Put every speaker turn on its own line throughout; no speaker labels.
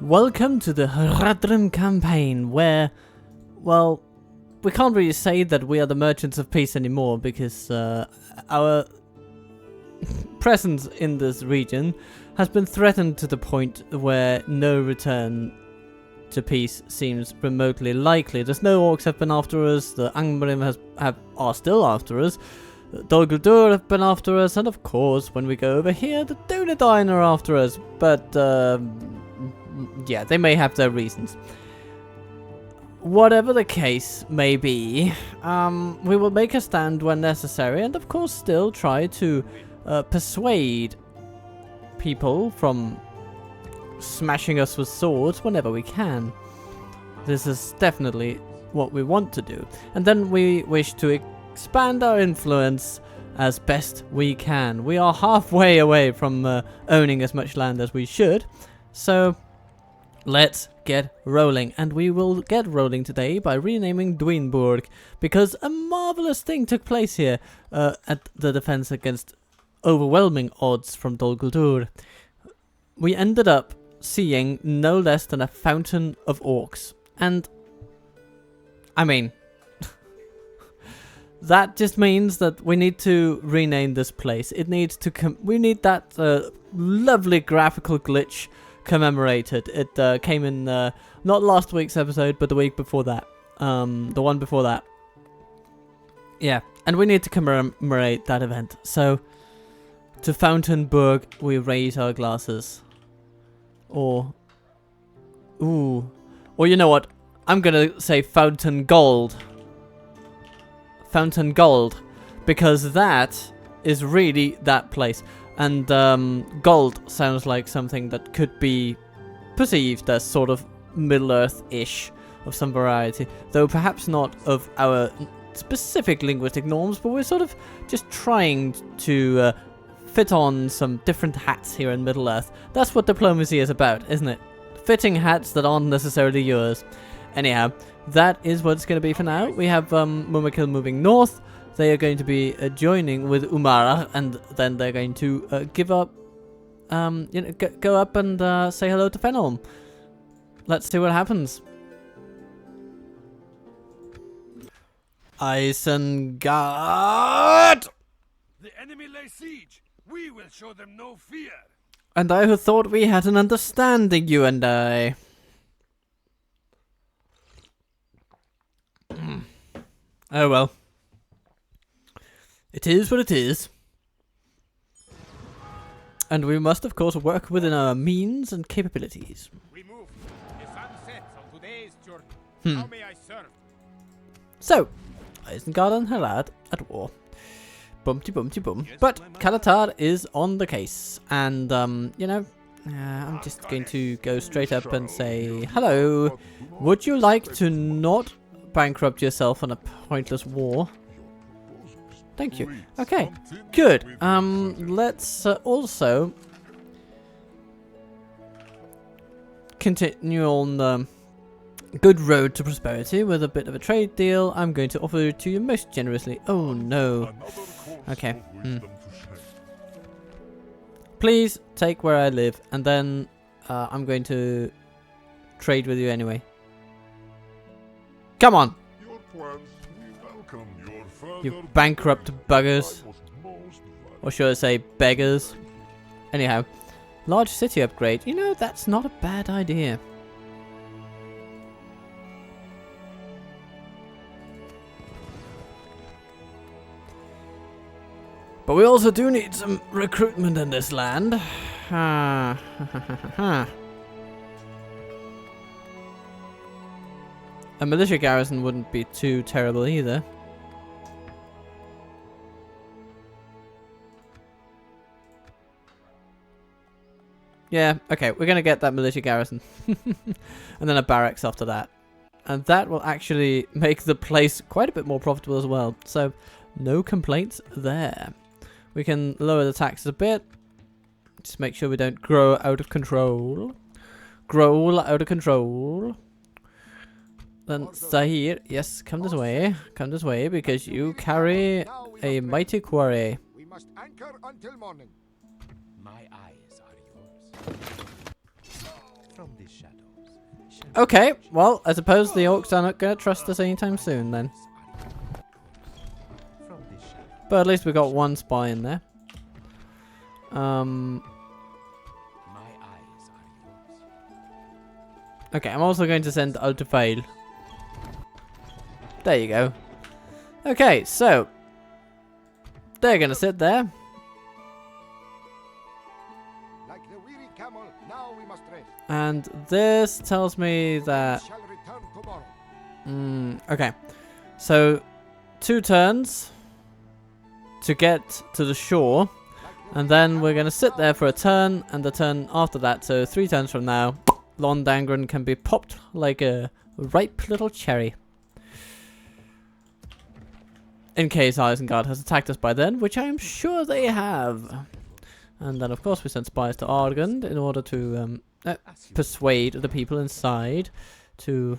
Welcome to the Harad campaign, where, well, we can't really say that we are the Merchants of Peace anymore, because our presence in this region has been threatened to the point where no return to peace seems remotely likely. The Snow Orcs have been after us, the Angmarim are still after us, Dol Guldur have been after us, and of course, when we go over here, the Dunedain are after us, but yeah, they may have their reasons. Whatever the case may be, we will make a stand when necessary, and of course still try to persuade people from smashing us with swords whenever we can. This is definitely what we want to do. And then we wish to expand our influence as best we can. We are halfway away from owning as much land as we should, so let's get rolling. And we will get rolling today by renaming Duinburg, because a marvelous thing took place here at the defense against overwhelming odds from Dol Guldur. We ended up seeing no less than a fountain of orcs, and I mean that just means that we need to rename this place. It needs to we need that lovely graphical glitch commemorated. It came in not last week's episode, but the week before that, the one before that. Yeah, and we need to commemorate that event. So to Fountainburg we raise our glasses. Or you know what? I'm gonna say Fountain Gold. Fountain Gold, because that is really that place. And gold sounds like something that could be perceived as sort of Middle-earth-ish of some variety, though perhaps not of our specific linguistic norms, but we're sort of just trying to fit on some different hats here in Middle-earth. That's what diplomacy is about, isn't it? Fitting hats that aren't necessarily yours. Anyhow, that is what it's going to be for now. We have MûMAKILL moving north. They are going to be joining with Umara, and then they're going to give up, go up and say hello to Fenholm. Let's see what happens. Isengard!
The enemy lay siege. We will show them no fear.
And I who thought we had an understanding, you and I. Oh well. It is what it is. And we must of course work within our means and capabilities.
We move. The sun sets on today's journey. How may I serve?
So, Isengard and Harad at war. Bumpty bumpty bum. But Kalatar is on the case. And, you know, I'm just going to go straight up and say, hello. Would you like to not bankrupt yourself on a pointless war? Thank you. Okay, good. Let's also continue on the good road to prosperity with a bit of a trade deal. I'm going to offer it to you most generously. Oh no. Okay. Please take where I live, and then I'm going to trade with you anyway. Come on! You bankrupt buggers. Or should I say beggars? Anyhow, large city upgrade. You know, that's not a bad idea. But we also do need some recruitment in this land. A militia garrison wouldn't be too terrible either. Yeah, okay, we're gonna get that militia garrison. And then a barracks after that. And that will actually make the place quite a bit more profitable as well. So, no complaints there. We can lower the taxes a bit. Just make sure we don't grow out of control. Grow out of control. Then Zahir, yes, come this way. Come this way, because you carry a mighty quarry.
We must anchor until morning.
My eyes are yours.
From the shadows.
Okay, well, I suppose the orcs are not going to trust us anytime soon then.
From the shadows.
But at least we got one spy in there.
My eyes are yours.
Okay, I'm also going to send Ultifail. There you go. Okay, so they're gonna sit there.
Like the weary camel, now we must rest.
And this tells me that...
Shall return tomorrow.
Okay. So, 2 turns to get to the shore. And then we're gonna sit there for a turn, and the turn after that, so 3 turns from now, Londangren can be popped like a ripe little cherry. In case Isengard has attacked us by then, which I am sure they have. And then, of course, we send spies to Argund in order to persuade the people inside to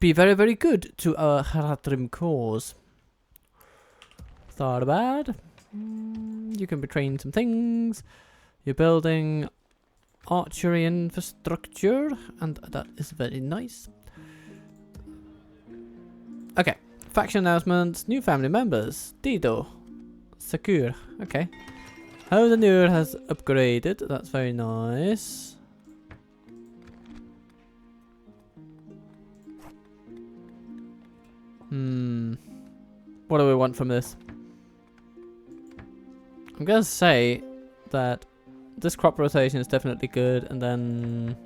be very, very good to our Haradrim cause. Thought bad. You can be trained some things. You're building archery infrastructure, and that is very nice. Okay. Faction announcements, new family members, Dido, Sakur, okay. Hodenur has upgraded, that's very nice. What do we want from this? I'm gonna say that this crop rotation is definitely good, and then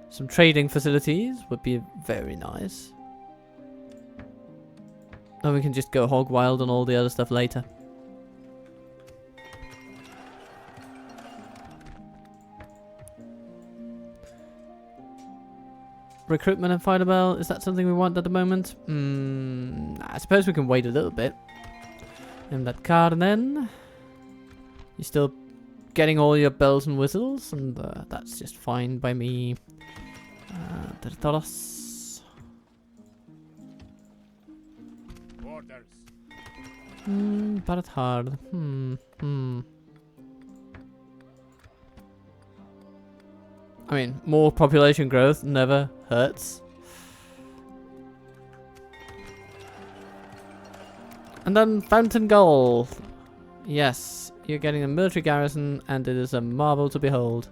some trading facilities would be very nice. Then we can just go hog wild on all the other stuff later. Recruitment and fighter bell, is that something we want at the moment? I suppose we can wait a little bit. And that card then. You're still getting all your bells and whistles, and that's just fine by me.
Orders.
But it's hard. I mean, more population growth never hurts. And then Fountain Goal. Yes, you're getting a military garrison, and it is a marvel to behold.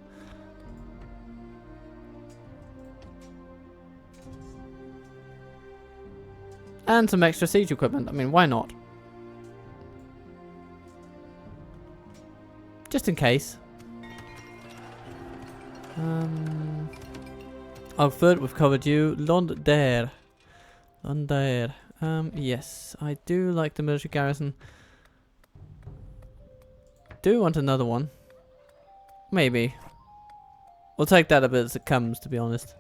And some extra siege equipment. I mean, why not? Just in case. Alfred, we've covered you. Londare. Yes, I do like the military garrison. Do want another one. Maybe. We'll take that a bit as it comes, to be honest.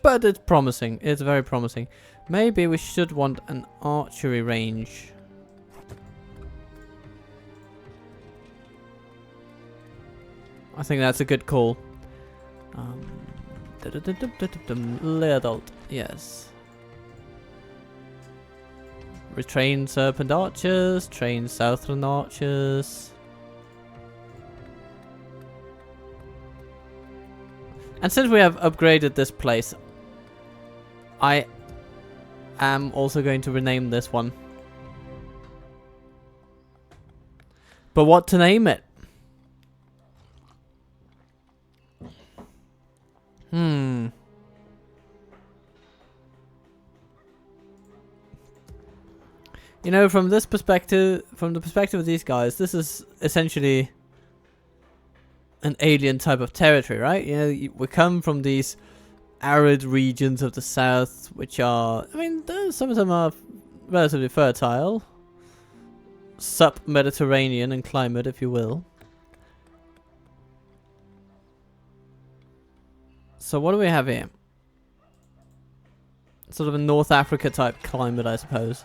But it's promising. It's very promising. Maybe we should want an archery range. I think that's a good call. Leadalt, yes. Retrain Serpent Archers, train Southern Archers. And since we have upgraded this place, I am also going to rename this one. But what to name it? You know, from this perspective, from the perspective of these guys, this is essentially an alien type of territory, right? You know, we come from these arid regions of the south, which are, I mean, some of them are relatively fertile. Sub-Mediterranean in climate, if you will. So what do we have here? Sort of a North Africa type climate, I suppose.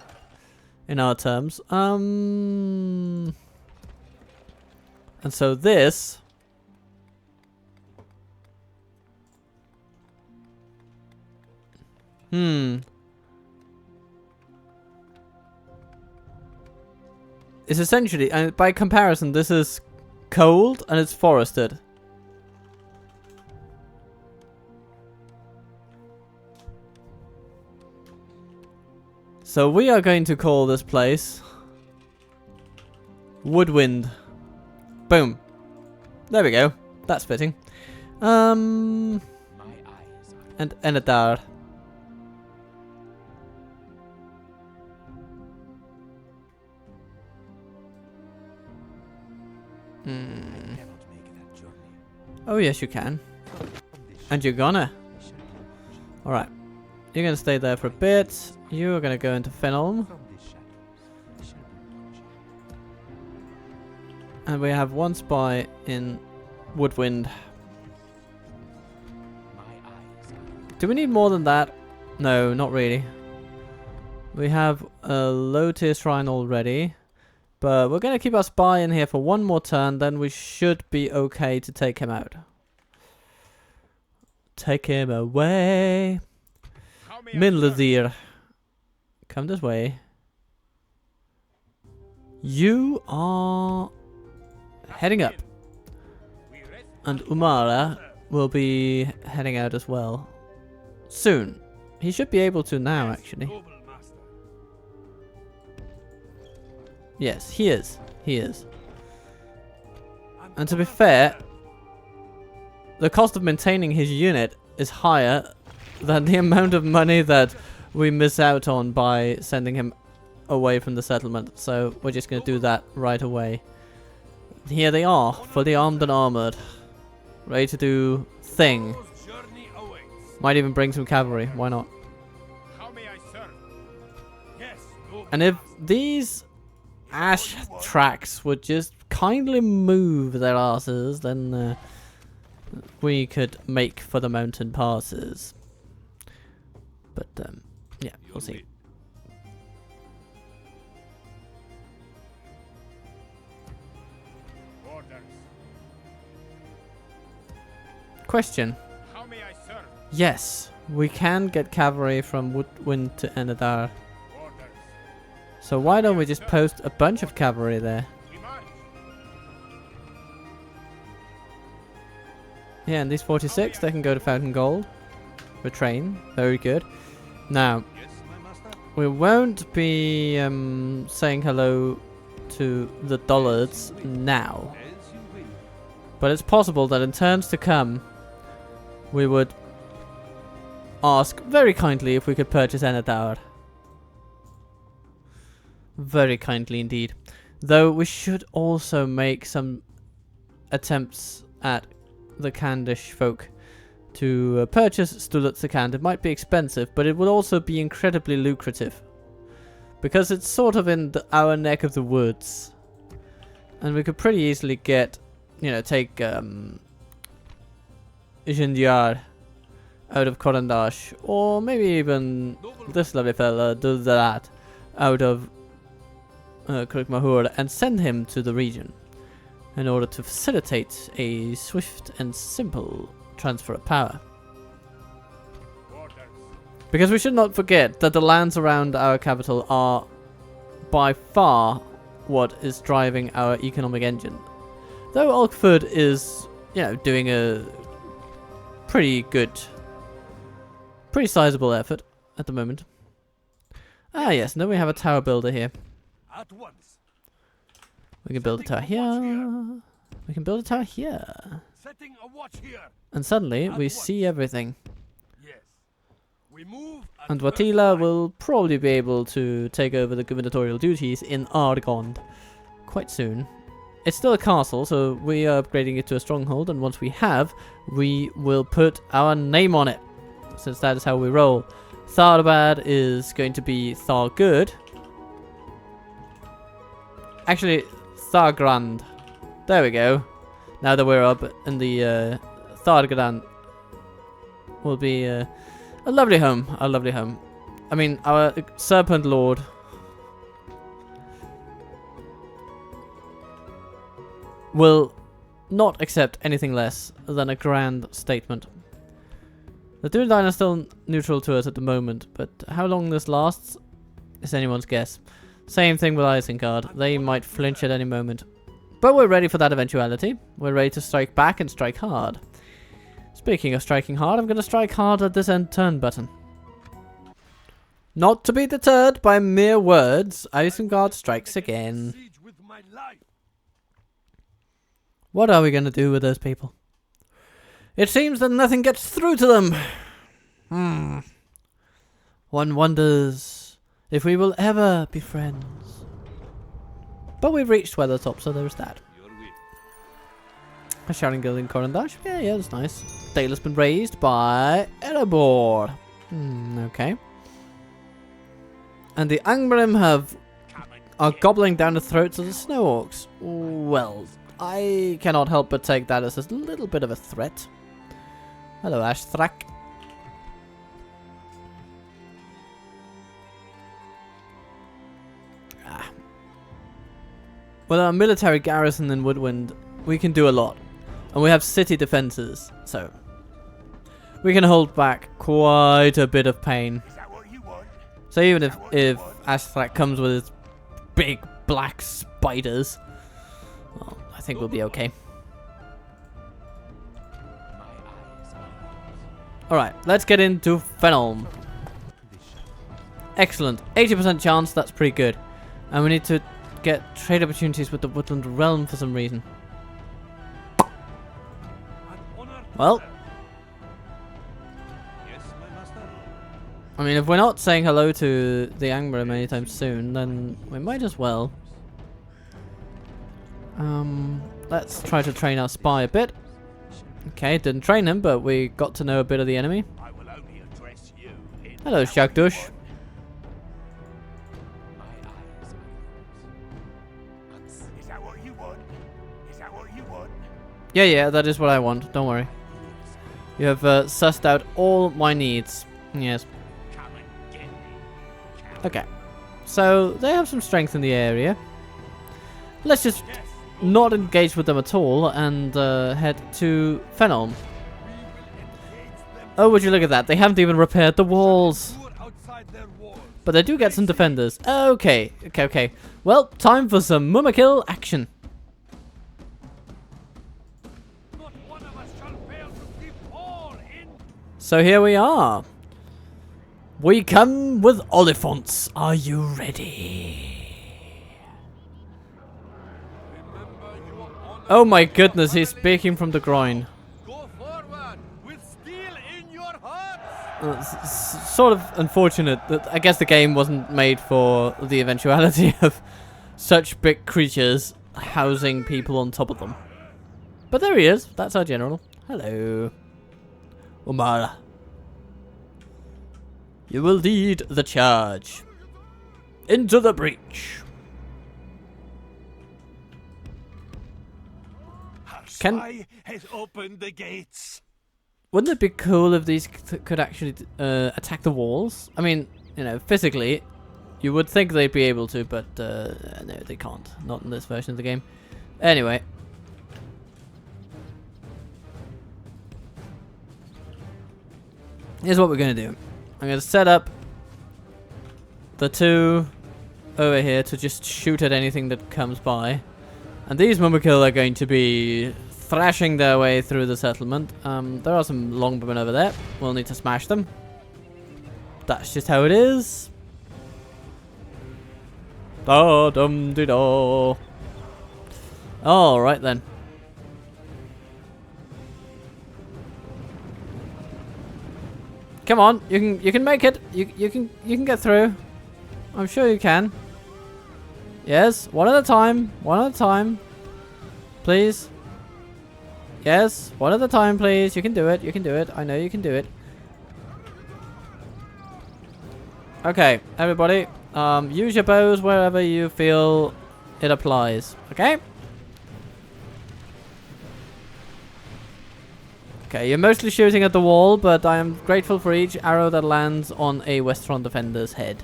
In our terms. And so this... is essentially, and by comparison, this is cold and it's forested. So we are going to call this place Woodwind. Boom. There we go. That's fitting. And Enethaur. Oh yes, you can. And you're gonna. Alright. You're gonna stay there for a bit. You're gonna go into Fenelm. And we have one spy in Woodwind. Do we need more than that? No, not really. We have a low tier shrine already. But we're going to keep our spy in here for one more turn. Then we should be okay to take him out. Take him away. Midlazir. Come this way. You are heading up. And Umara will be heading out as well. Soon. He should be able to now, actually. Yes, he is. He is. And to be fair, the cost of maintaining his unit is higher than the amount of money that we miss out on by sending him away from the settlement. So we're just going to do that right away. Here they are, fully armed and armored. Ready to do thing. Might even bring some cavalry, why not? And if these ash tracks would just kindly move their asses, then we could make for the mountain passes. But yeah, we'll see. Question.
How may I serve?
Yes, we can get cavalry from Woodwind to Enethaur. So why don't we just post a bunch of cavalry there? Yeah, and these 46, they can go to Fountain Gold. Retrain, very good. Now, we won't be saying hello to the Dullards now. But it's possible that in turns to come, we would ask very kindly if we could purchase Enethaur. Very kindly indeed. Though we should also make some attempts at the Candish folk to purchase Stulutsekand. It might be expensive, but it would also be incredibly lucrative. Because it's sort of in our neck of the woods. And we could pretty easily get, you know, take Jindyar out of Korandash. Or maybe even this lovely fella, Dulzarat, out of Krukmahur, and send him to the region in order to facilitate a swift and simple transfer of power. Because we should not forget that the lands around our capital are by far what is driving our economic engine. Though Alkford is, you know, doing a pretty good, pretty sizable effort at the moment. Ah yes, and then we have a tower builder here.
At once.
We can build a tower here. We can build a tower here.
Setting a watch here.
And suddenly we see everything.
Yes. We move
And Watila will probably be able to take over the gubernatorial duties in Argond quite soon. It's still a castle, so we are upgrading it to a stronghold, and once we have, we will put our name on it, since that is how we roll. Tharbad is going to be Thargood. Actually, Thargrand. There we go. Now that we're up in the Thargrand, will be a lovely home. A lovely home. I mean, our Serpent Lord will not accept anything less than a grand statement. The Dunedain are still neutral to us at the moment, but how long this lasts is anyone's guess. Same thing with Isengard. They might flinch at any moment. But we're ready for that eventuality. We're ready to strike back and strike hard. Speaking of striking hard, I'm going to strike hard at this end turn button. Not to be deterred by mere words, Isengard strikes again. What are we going to do with those people? It seems that nothing gets through to them. One wonders if we will ever be friends. But we've reached Weathertop, so there's that. A shouting guild in Corandash? Yeah, that's nice. Dale has been raised by Erebor. Okay. And the Angmarim are gobbling down the throats of the Snow Orcs. Well, I cannot help but take that as a little bit of a threat. Hello, Ashthrak. With our military garrison in Woodwind, we can do a lot. And we have city defenses, so we can hold back quite a bit of pain. So even if Ashthrak comes with his big black spiders, well, I think we'll be okay. Alright, let's get into Fenelm. Excellent. 80% chance, that's pretty good. And we need to get trade opportunities with the Woodland Realm for some reason. Well, I mean, if we're not saying hello to the Angmarim anytime soon, then we might as well. Let's try to train our spy a bit. Okay, didn't train him, but we got to know a bit of the enemy. Hello, Shagdush. Yeah, that is what I want. Don't worry. You have sussed out all my needs. Yes. Okay. So, they have some strength in the area. Let's just not engage with them at all and head to Fenelm. Oh, would you look at that. They haven't even repaired the walls. But they do get some defenders. Okay. Well, time for some MÜMAKILL action. So here we are. We come with Oliphants. Are you ready? Oh my goodness, he's speaking from the groin.
Go forward with steel in your hearts.
It's sort of unfortunate that I guess the game wasn't made for the eventuality of such big creatures housing people on top of them. But there he is. That's our general. Hello. Umara. You will lead the charge. Into the breach.
Has opened the gates.
Wouldn't it be cool if these could actually attack the walls? I mean, you know, physically, you would think they'd be able to, but no, they can't. Not in this version of the game. Anyway. Here's what we're going to do. I'm going to set up the two over here to just shoot at anything that comes by. And these MÜMAKILL are going to be thrashing their way through the settlement. There are some longbowmen over there. We'll need to smash them. That's just how it is. Da-dum-de-da. Alright then. Come on, you can make it. You can get through. I'm sure you can. Yes, one at a time. One at a time. Please. Yes, one at a time, please. You can do it. You can do it. I know you can do it. Okay, everybody. Use your bows wherever you feel it applies. Okay? Okay, you're mostly shooting at the wall, but I am grateful for each arrow that lands on a Westron defender's head.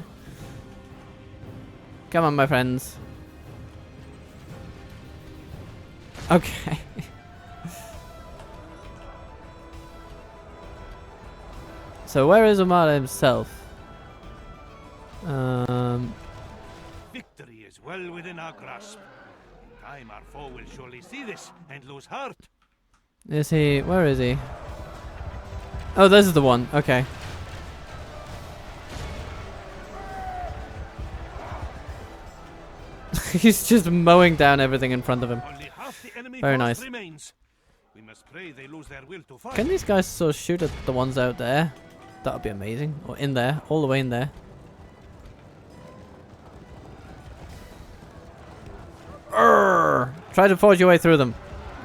Come on, my friends. Okay. So where is Umara himself?
well within our grasp. In time, our foe will surely see this and lose heart.
Is he? Where is he? Oh, this is the one. Okay. He's just mowing down everything in front of him.
Only half the enemy
Very
force
nice.
remains. We must pray they lose their will to fight.
Can these guys sort of shoot at the ones out there? That would be amazing. Or in there. All the way in there. Urgh! Try to forge your way through them.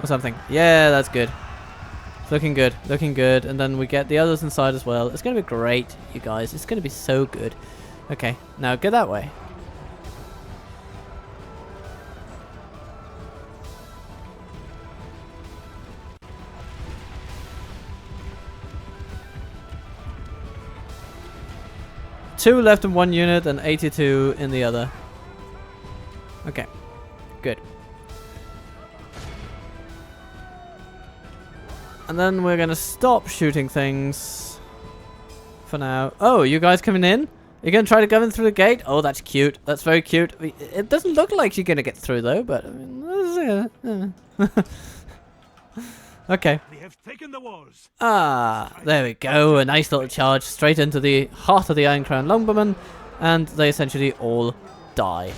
Or something. Yeah, that's good. It's looking good. Looking good. And then we get the others inside as well. It's going to be great, you guys. It's going to be so good. Okay. Now get that way. Two left in one unit and 82 in the other. Okay, good. And then we're gonna stop shooting things for now. Oh, you guys coming in? You're gonna try to go in through the gate? Oh, that's cute. That's very cute. It doesn't look like you're gonna get through though, but I mean, okay.
They have taken the walls.
Ah, there we go. A nice little charge straight into the heart of the Iron Crown Longbowmen, and they essentially all die.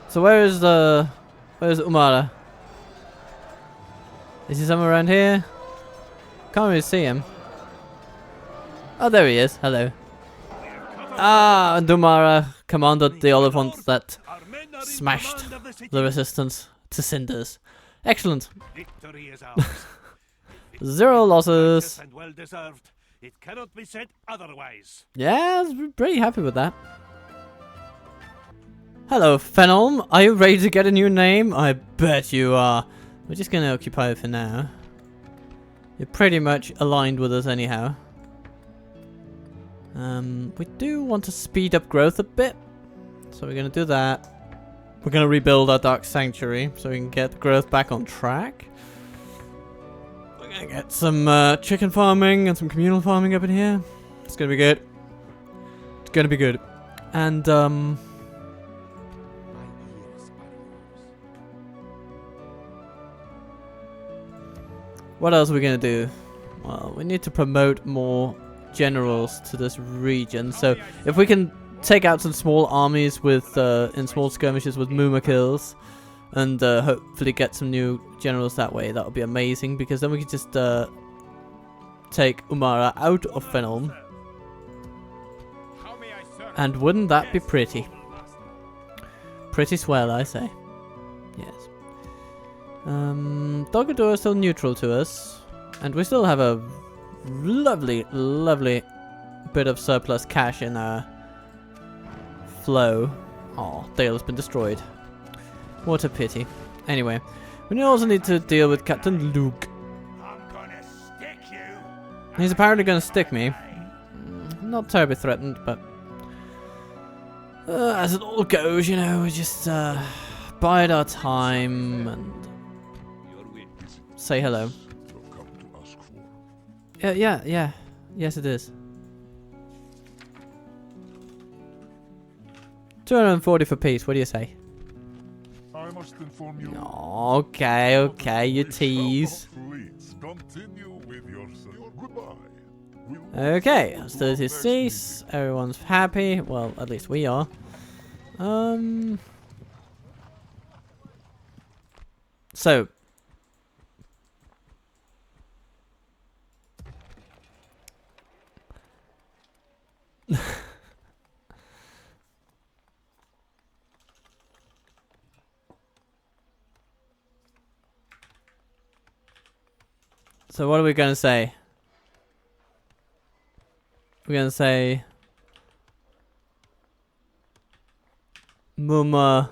So where's Umara? Is he somewhere around here? Can't really see him. Oh, there he is. Hello. Ah, and Umara commanded the Oliphant that
Our men are in
smashed
command of the city.
the resistance to cinders. Excellent.
Victory is ours.
Zero losses.
And well deserved. It cannot be said otherwise.
Yeah, I was pretty happy with that. Hello, Phenolm. Are you ready to get a new name? I bet you are. We're just going to occupy it for now. You're pretty much aligned with us anyhow. We do want to speed up growth a bit. So we're going to do that. We're going to rebuild our Dark Sanctuary so we can get growth back on track. We're going to get some chicken farming and some communal farming up in here. It's going to be good. It's going to be good. And,
My ears are
what else are we going to do? Well, we need to promote more generals to this region. So if we can take out some small armies with in small skirmishes with MÜMAKILLs and hopefully get some new generals that way, that would be amazing, because then we can just take Umara out of Phenolm.
How may I serve?
And wouldn't that be pretty? Pretty swell, I say. Yes. Dogador is still neutral to us, and we still have a lovely, lovely bit of surplus cash in our flow. Oh, Dale has been destroyed. What a pity. Anyway, we also need to deal with Captain Luke.
I'm gonna stick you.
He's apparently going to stick me. Not terribly threatened, but as it all goes, you know, we just bide our time and say hello. Yeah. Yes, it is. 240 for peace. What do you say?
I must inform you.
Okay, you tease.
Please continue with your goodbye.
Okay, hostilities cease. Everyone's happy. Well, at least we are. So. So what are we gonna say? We're gonna say MÜMAKILL.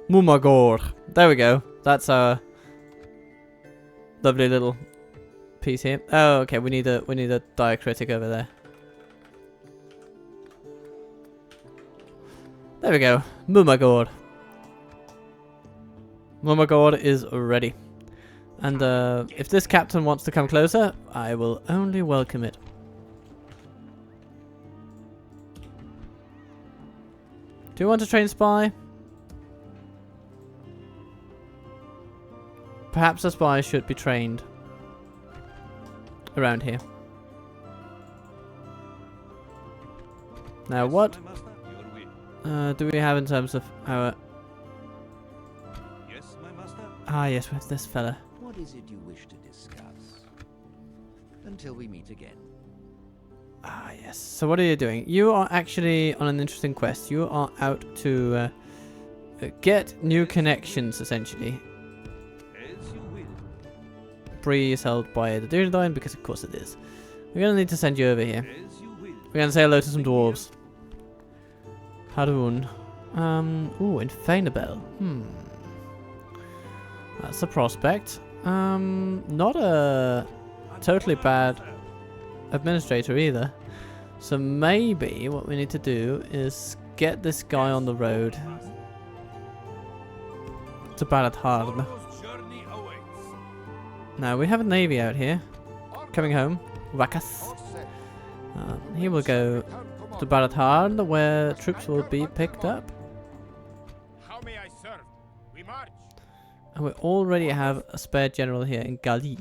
MÜMAGOR. There we go. That's our lovely little piece here. Oh, okay. We need a diacritic over there. There we go. MûMAK. MûMAK is ready. And if this captain wants to come closer, I will only welcome it. Do you want to train spy? Perhaps a spy should be trained around here. Now what do we have in terms of our...
Yes, my master.
Ah yes, with this fella.
What is it you wish to discuss? Until we meet again.
Ah yes. So what are you doing? You are actually on an interesting quest. You are out to get new connections, essentially.
As you will.
Bree is held by the Adrian, because of course it is. We're gonna need to send you over here.
As you will.
We're gonna say hello to some dwarves. Harad. Ooh, in Fainabel. That's a prospect. Not a totally bad administrator either. So maybe what we need to do is get this guy on the road to Harad.
journey awaits.
Now we have a navy out here coming home. Wakas. He will go to Harad, where troops will be picked up.
How may I serve? We march.
And we already have a spare general here in Gali.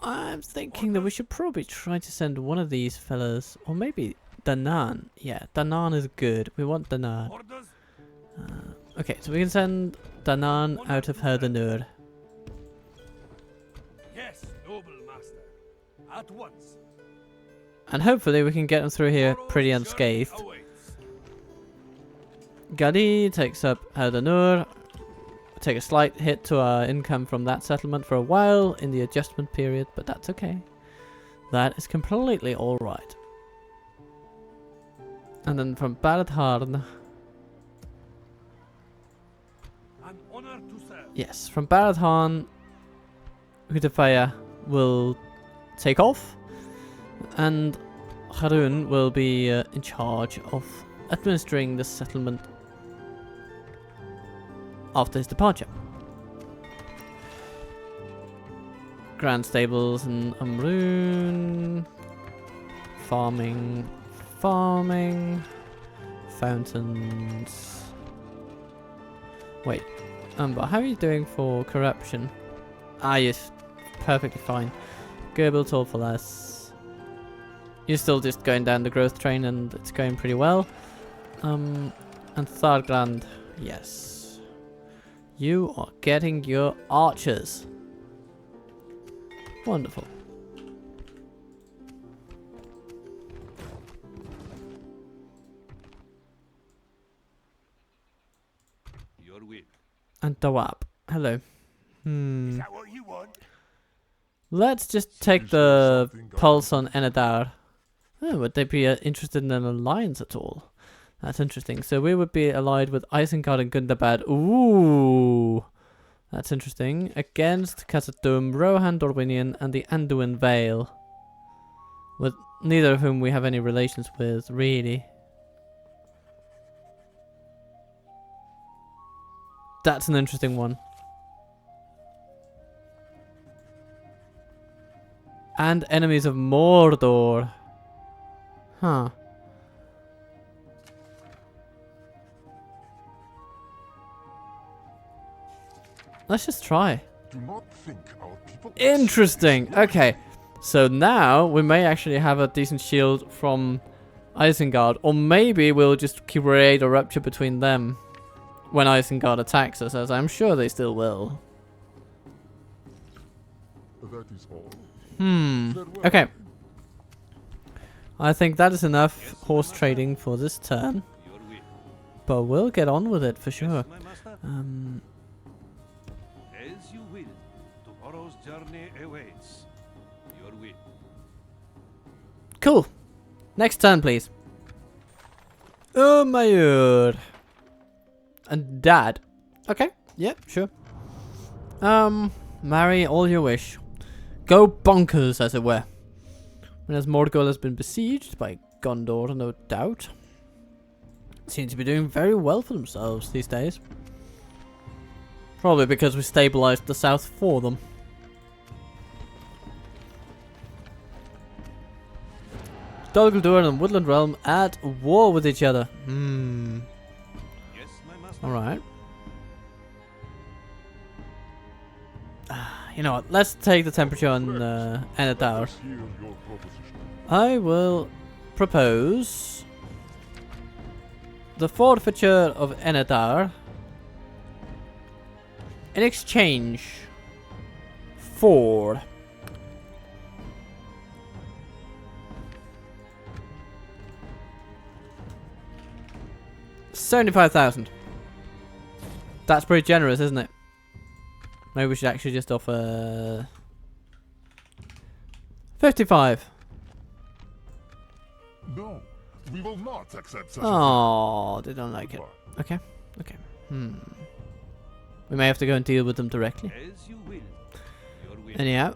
I'm thinking that we should probably try to send one of these fellas, or maybe Danan. Yeah, Danan is good. We want Danan.
Orders.
Okay, so we can send Danan out of Enethaur.
Yes, noble master. At once.
And hopefully we can get him through here pretty unscathed.
Awaits.
Gali takes up Enethaur. Take a slight hit to our income from that settlement for a while in the adjustment period, but that's okay. That is completely alright. And then from Harad.
An honor to serve.
Yes, from Harad, Hutafaya will take off, and Harun will be in charge of administering the settlement after his departure. Grand stables and Amrun. Farming. Fountains. Wait, but how are you doing for corruption? Ah, yes, perfectly fine. Gerbil for less. You're still just going down the growth train, and it's going pretty well. And Thargland, yes. You are getting your archers. Wonderful.
Your will.
And Dawab. Hello.
Is that what you want?
Let's just take the pulse on Enethaur. Oh, would they be interested in an alliance at all? That's interesting. So we would be allied with Isengard and Gundabad. Ooh. That's interesting. Against Khazad-dûm, Rohan Dorwinion, and the Anduin Vale. With neither of whom we have any relations with, really. That's an interesting one. And enemies of Mordor. Huh. Let's just try.
Do not think our people.
Interesting. Okay. So now we may actually have a decent shield from Isengard. Or maybe we'll just create a rupture between them when Isengard attacks us, as I'm sure they still will.
That is all. Farewell.
Okay. I think that is enough horse trading for this turn.
Your will.
But we'll get on with it for sure.
Yes, my master. As you will. Tomorrow's journey awaits. Your will.
Cool. Next turn, please. Oh, Mayur. And Dad. Okay, Yep, sure. Marry all you wish. Go bonkers, as it were. And as Mordgold has been besieged by Gondor, no doubt. Seem to be doing very well for themselves these days. Probably because we stabilized the south for them. Dol Guldur and Woodland Realm at war with each other.
Yes, my master.
Alright. You know what? Let's take the temperature on Enethaur.
Let's hear your proposition.
I will propose the forfeiture of Enethaur in exchange for $75,000. That's pretty generous, isn't it? Maybe we should actually just offer 55.
No, we will not accept such
Oh, they don't like it.
Goodbye.
Okay, okay. We may have to go and deal with them directly.
As you will. Your will.
Anyhow,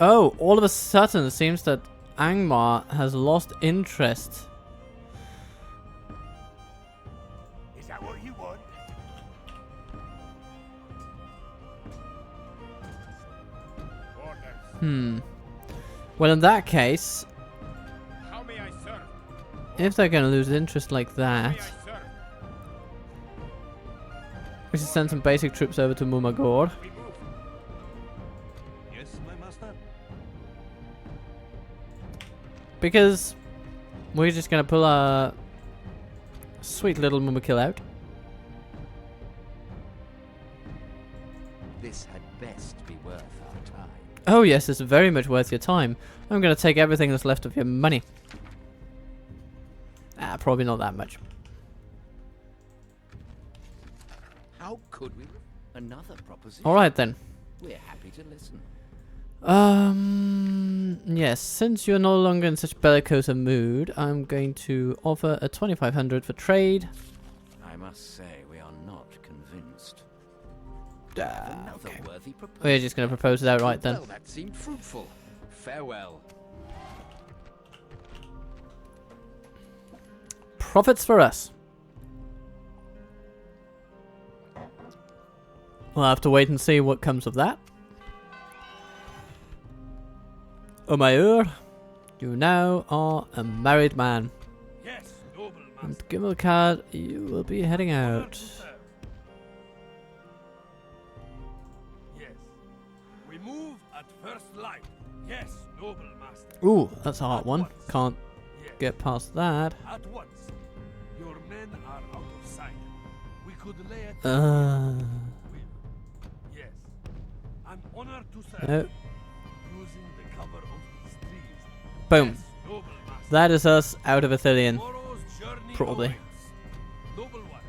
oh, all of a sudden it seems that Angmar has lost interest.
Is that what you want?
Orders.
Well, in that case,
How may I serve?
if they're going to lose interest like
How may
that,
I serve?
we should send some basic troops over to MûMAK.
We move.
Yes, my master.
Because we're just going to pull our sweet little MûMAKILL out.
This had best be worth our time.
Oh yes, it's very much worth your time. I'm going to take everything that's left of your money. Probably not that much.
How could we? Another proposition.
Alright then.
We're happy to listen.
Yes, since you're no longer in such bellicose a mood, I'm going to offer a 2,500 for trade.
I must say we are not convinced.
Ah,
Another
okay.
worthy proposal.
We're just going to propose it outright then.
Well, that seemed fruitful. Farewell.
Profits for us. We'll have to wait and see what comes of that. Umayur, you now are a married man.
Yes, noble
And
master.
Gimmelcard, you will be heading
Honor
out.
to serve. Yes. We move at first light. Yes, noble master.
Ooh, that's a hard
At
one.
once.
Can't
Yes.
get past that.
At once. Your men are out of sight. We could lay it. We- Yes. An honor to serve.
No.
Using the cover of these trees.
Boom.
Yes, noble master.
That is us out of Ithilien.
Tomorrow's journey
Probably.
awaits. Noble one.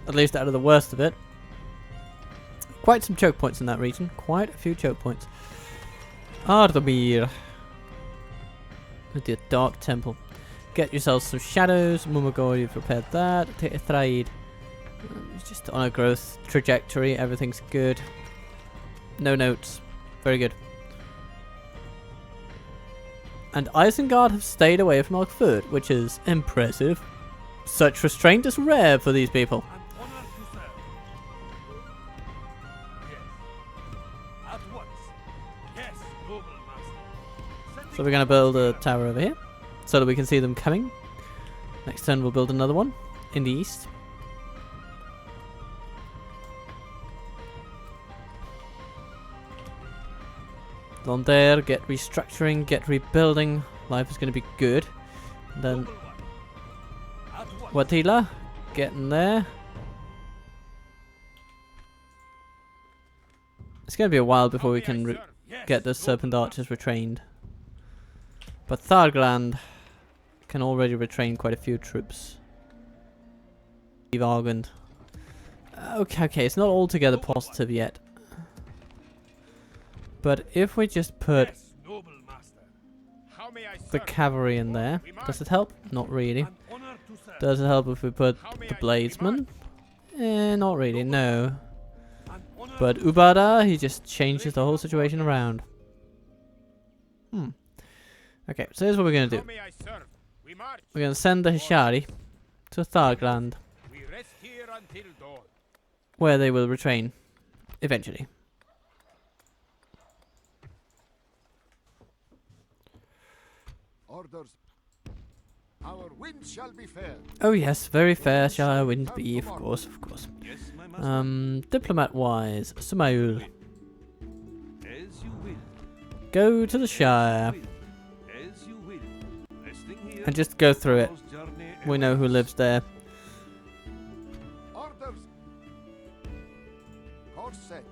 At least out of the worst of it. Quite some choke points in that region. Quite a few choke points. Ardamir. With the Dark Temple. Get yourselves some shadows. MûMAK, you've prepared that. Take a trade. It's just on a growth trajectory. Everything's good. No notes. Very good. And Isengard have stayed away from Alkford, which is impressive. Such restraint is rare for these people.
An honor to serve. Yes. At once. Yes, noble master.
So we're going to build a tower over here, so that we can see them coming. Next turn we'll build another one in the east. On there, get restructuring, get rebuilding. Life is going to be good. And then
Noble one. At once.
Watila, getting there. It's going to be a while before we can
serve?
Yes,
get the
noble
Serpent
master.
Archers retrained. But Thargland can already retrain quite a few troops. Leave Argund. Okay, it's not altogether positive yet. But if we just put
Yes, noble master.
How may I
the cavalry in there. Does it help? Not really.
I'm honored to serve.
Does it help if we put
How may
the
I
bladesman? Not really, no.
I'm honored
But
to
Ubada, he just changes the whole situation around. Okay, so here's what we're gonna do.
How may I serve? We march.
We're gonna send the Hishari to Thargland,
We rest here until dawn.
where they will retrain eventually.
Orders. Our wind shall be fair.
Oh yes, very fair shall our wind be, of course, of course.
Yes, my master.
Diplomat-wise, Sumail,
As you will.
go to the Shire
As you will. Resting here.
and just go through it.
Tomorrow's journey
We know who lives there.
Orders. Course set.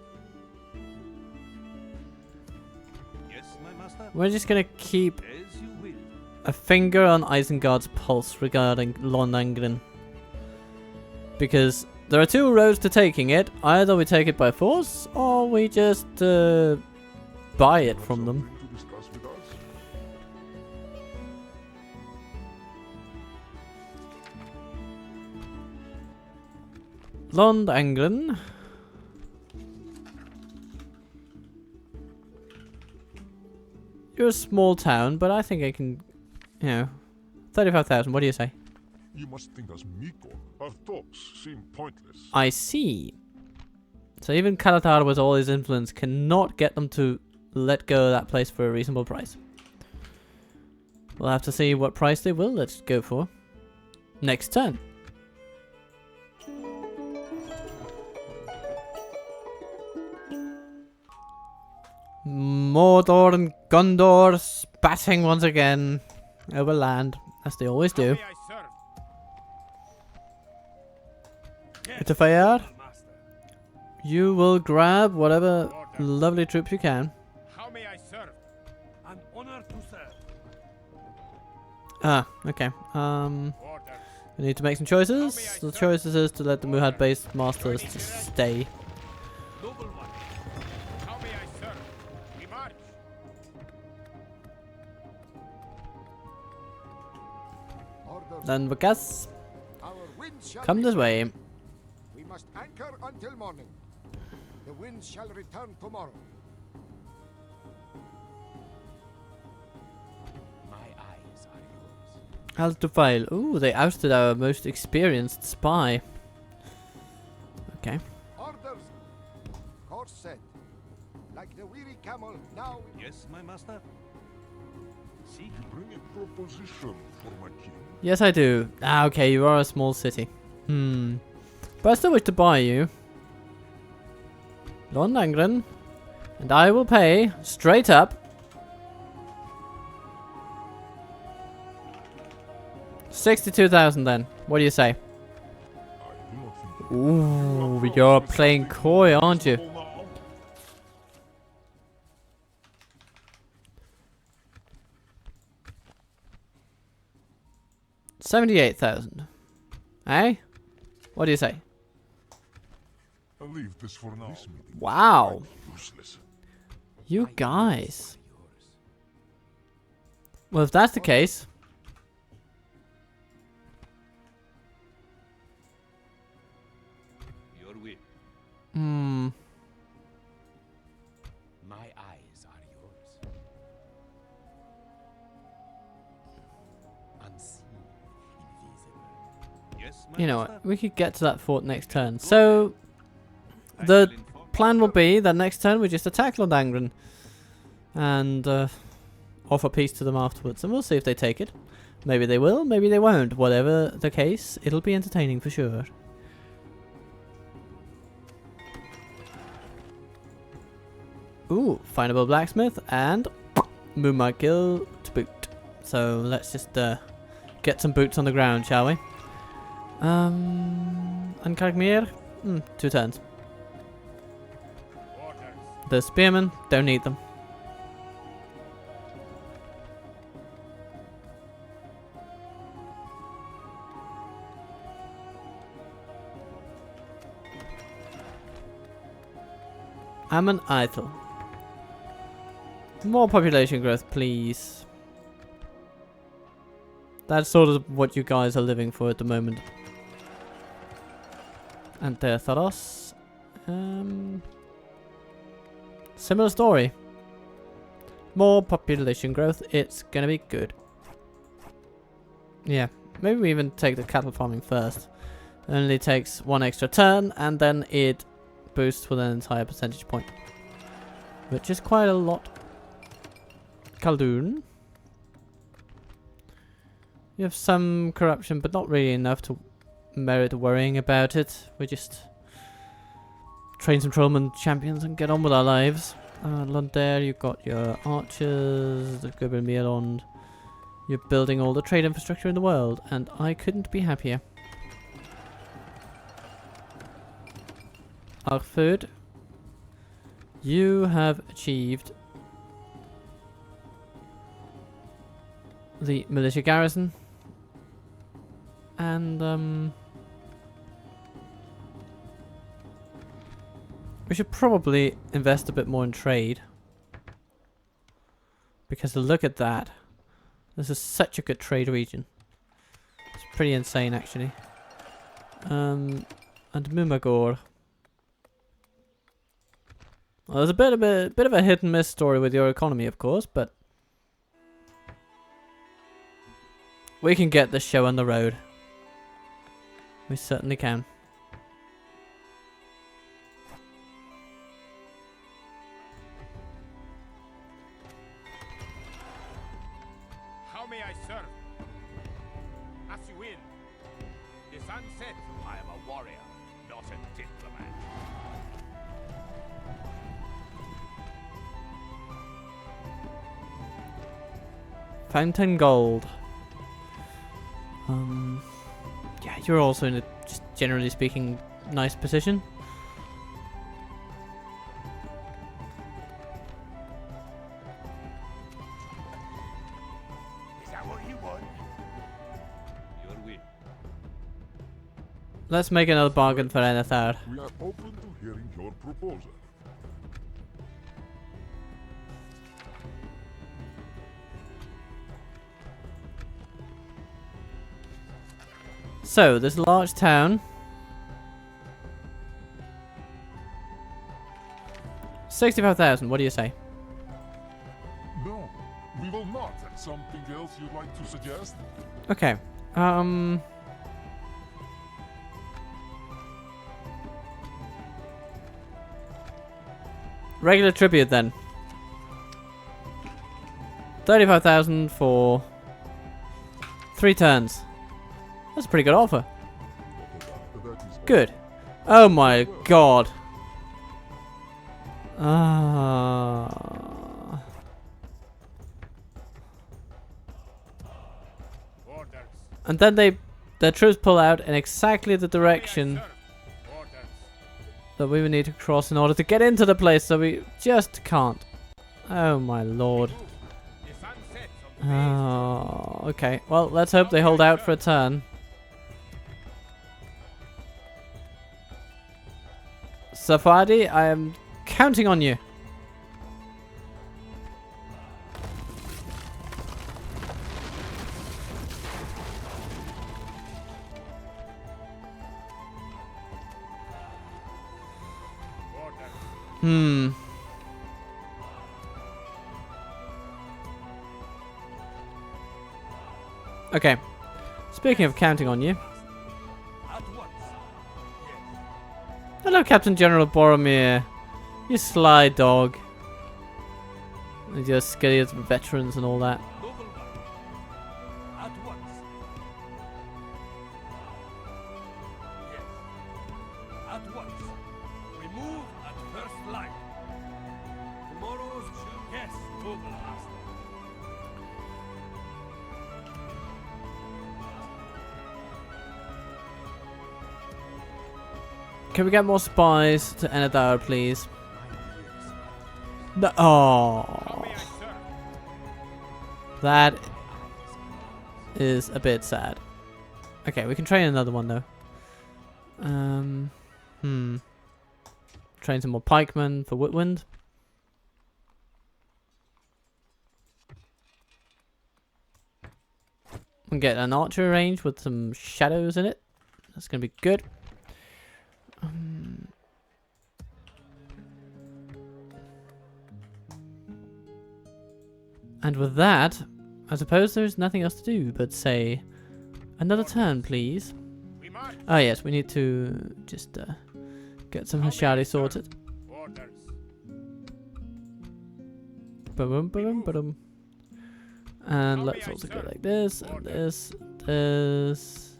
Yes, my master.
We're just gonna keep
As you will.
a finger on Isengard's pulse regarding Londangren. Because there are two roads to taking it. Either we take it by force, or we just buy it from them.
Something to discuss with us?
Londangren. You're a small town, but I think I can, 35,000. What do you say?
You must think us Miko. Our talks seem pointless.
I see. So even Kalatar, with all his influence, cannot get them to let go of that place for a reasonable price. We'll have to see what price they will let go for. Next turn. Mordor and Gondor spatting once again over land, as they always do.
How may I serve?
Enethaur,
master.
you will grab whatever
Orders.
lovely troops you can.
How may I serve?
I'm honored to serve.
Ah, okay.
Orders.
We need to make some choices.
How may I
The
serve?
choices is to let the Muhad base masters to stay.
Noble one.
How may I serve? We march.
Orders.
Then Vakas,
Our wind shall
come
be
this
fair.
way.
We must anchor until morning. The wind shall return tomorrow.
My eyes are yours.
How's to file? Ooh, they ousted our most experienced spy. Okay.
Orders. Course set. Like the weary camel, now
Yes, my master. Seek.
Bring a proposition for my king.
Yes, I do. Ah, okay, you are a small city. But I still wish to buy you. Londangren. And I will pay, straight up, 62,000 then. What do you say?
I do not think
Ooh, you're playing coy, aren't you?
now.
78,000. Eh? What do you say?
I'll leave this for now. This meeting
Wow.
is useless.
You guys. Well, if that's the case,
Your will. My eyes are yours. Unseen, invisible. Yes, my
you know
master.
what, we could get to that fort next turn. So, the plan will be that next turn we just attack Londangren and offer peace to them afterwards, and we'll see if they take it. Maybe they will, maybe they won't. Whatever the case, it'll be entertaining for sure. Ooh, findable blacksmith and MûMAKILL to boot. So let's just get some boots on the ground, shall we? And Kargmir, 2 turns.
Orders.
The spearmen, don't need them. Amon Eitel. More population growth, please. That's sort of what you guys are living for at the moment. And Enethaur. Similar story. More population growth. It's gonna be good. Yeah. Maybe we even take the cattle farming first. It only takes 1 extra turn, and then it boosts with an entire percentage point. Which is quite a lot. Khaldoon. You have some corruption, but not really enough to merit worrying about it. We just train some trollman champions and get on with our lives. Londare, you've got your archers, the Gobermirond. You're building all the trade infrastructure in the world, and I couldn't be happier. Arthur, you have achieved the militia garrison, and we should probably invest a bit more in trade, because look at that. This is such a good trade region. It's pretty insane, actually. And MÜMAK. Well, there's a bit of a hit and miss story with your economy, of course, but we can get this show on the road. We certainly can.
How may I serve? As you will. The sun sets.
I am a warrior, not a diplomat.
Fountain Gold. Yeah, you're also in a, just generally speaking, nice position.
Is that what you want? Your will.
Let's make another bargain for Enethaur.
We are open to hearing your proposal.
So, this large town. 65,000, what do you say?
No, we will not. Something else you'd like to suggest?
Okay. Regular tribute then. 35,000 for 3 turns. That's a pretty good offer.
That is
Good. Oh my god. Ah.
Orders.
And then their troops pull out in exactly the direction
Serve. Orders.
that we would need to cross in order to get into the place, so we just can't. Oh my lord.
The sun sets on the
Oh, okay. Well, let's hope they hold out for a turn. Safadi, I am counting on you.
Orders.
Okay. Speaking of counting on you.
At once.
Hello, Captain General Boromir. You sly dog. With your scared veterans and all that.
Noble one. At once. Yes. At once. We move at first light. Tomorrow's yes, noble master.
Can we get more spies to Enethaur, please? No. Oh,
May I serve?
that is a bit sad. Okay, we can train another one though. Train some more pikemen for Whitwind. We get an archery range with some shadows in it. That's gonna be good. And with that, I suppose there's nothing else to do but say, another turn, please.
We march.
Oh yes, we need to just get some Hashari sorted.
Orders.
Ba-boom, ba-boom, ba-boom. And let's also go like this, and this, this,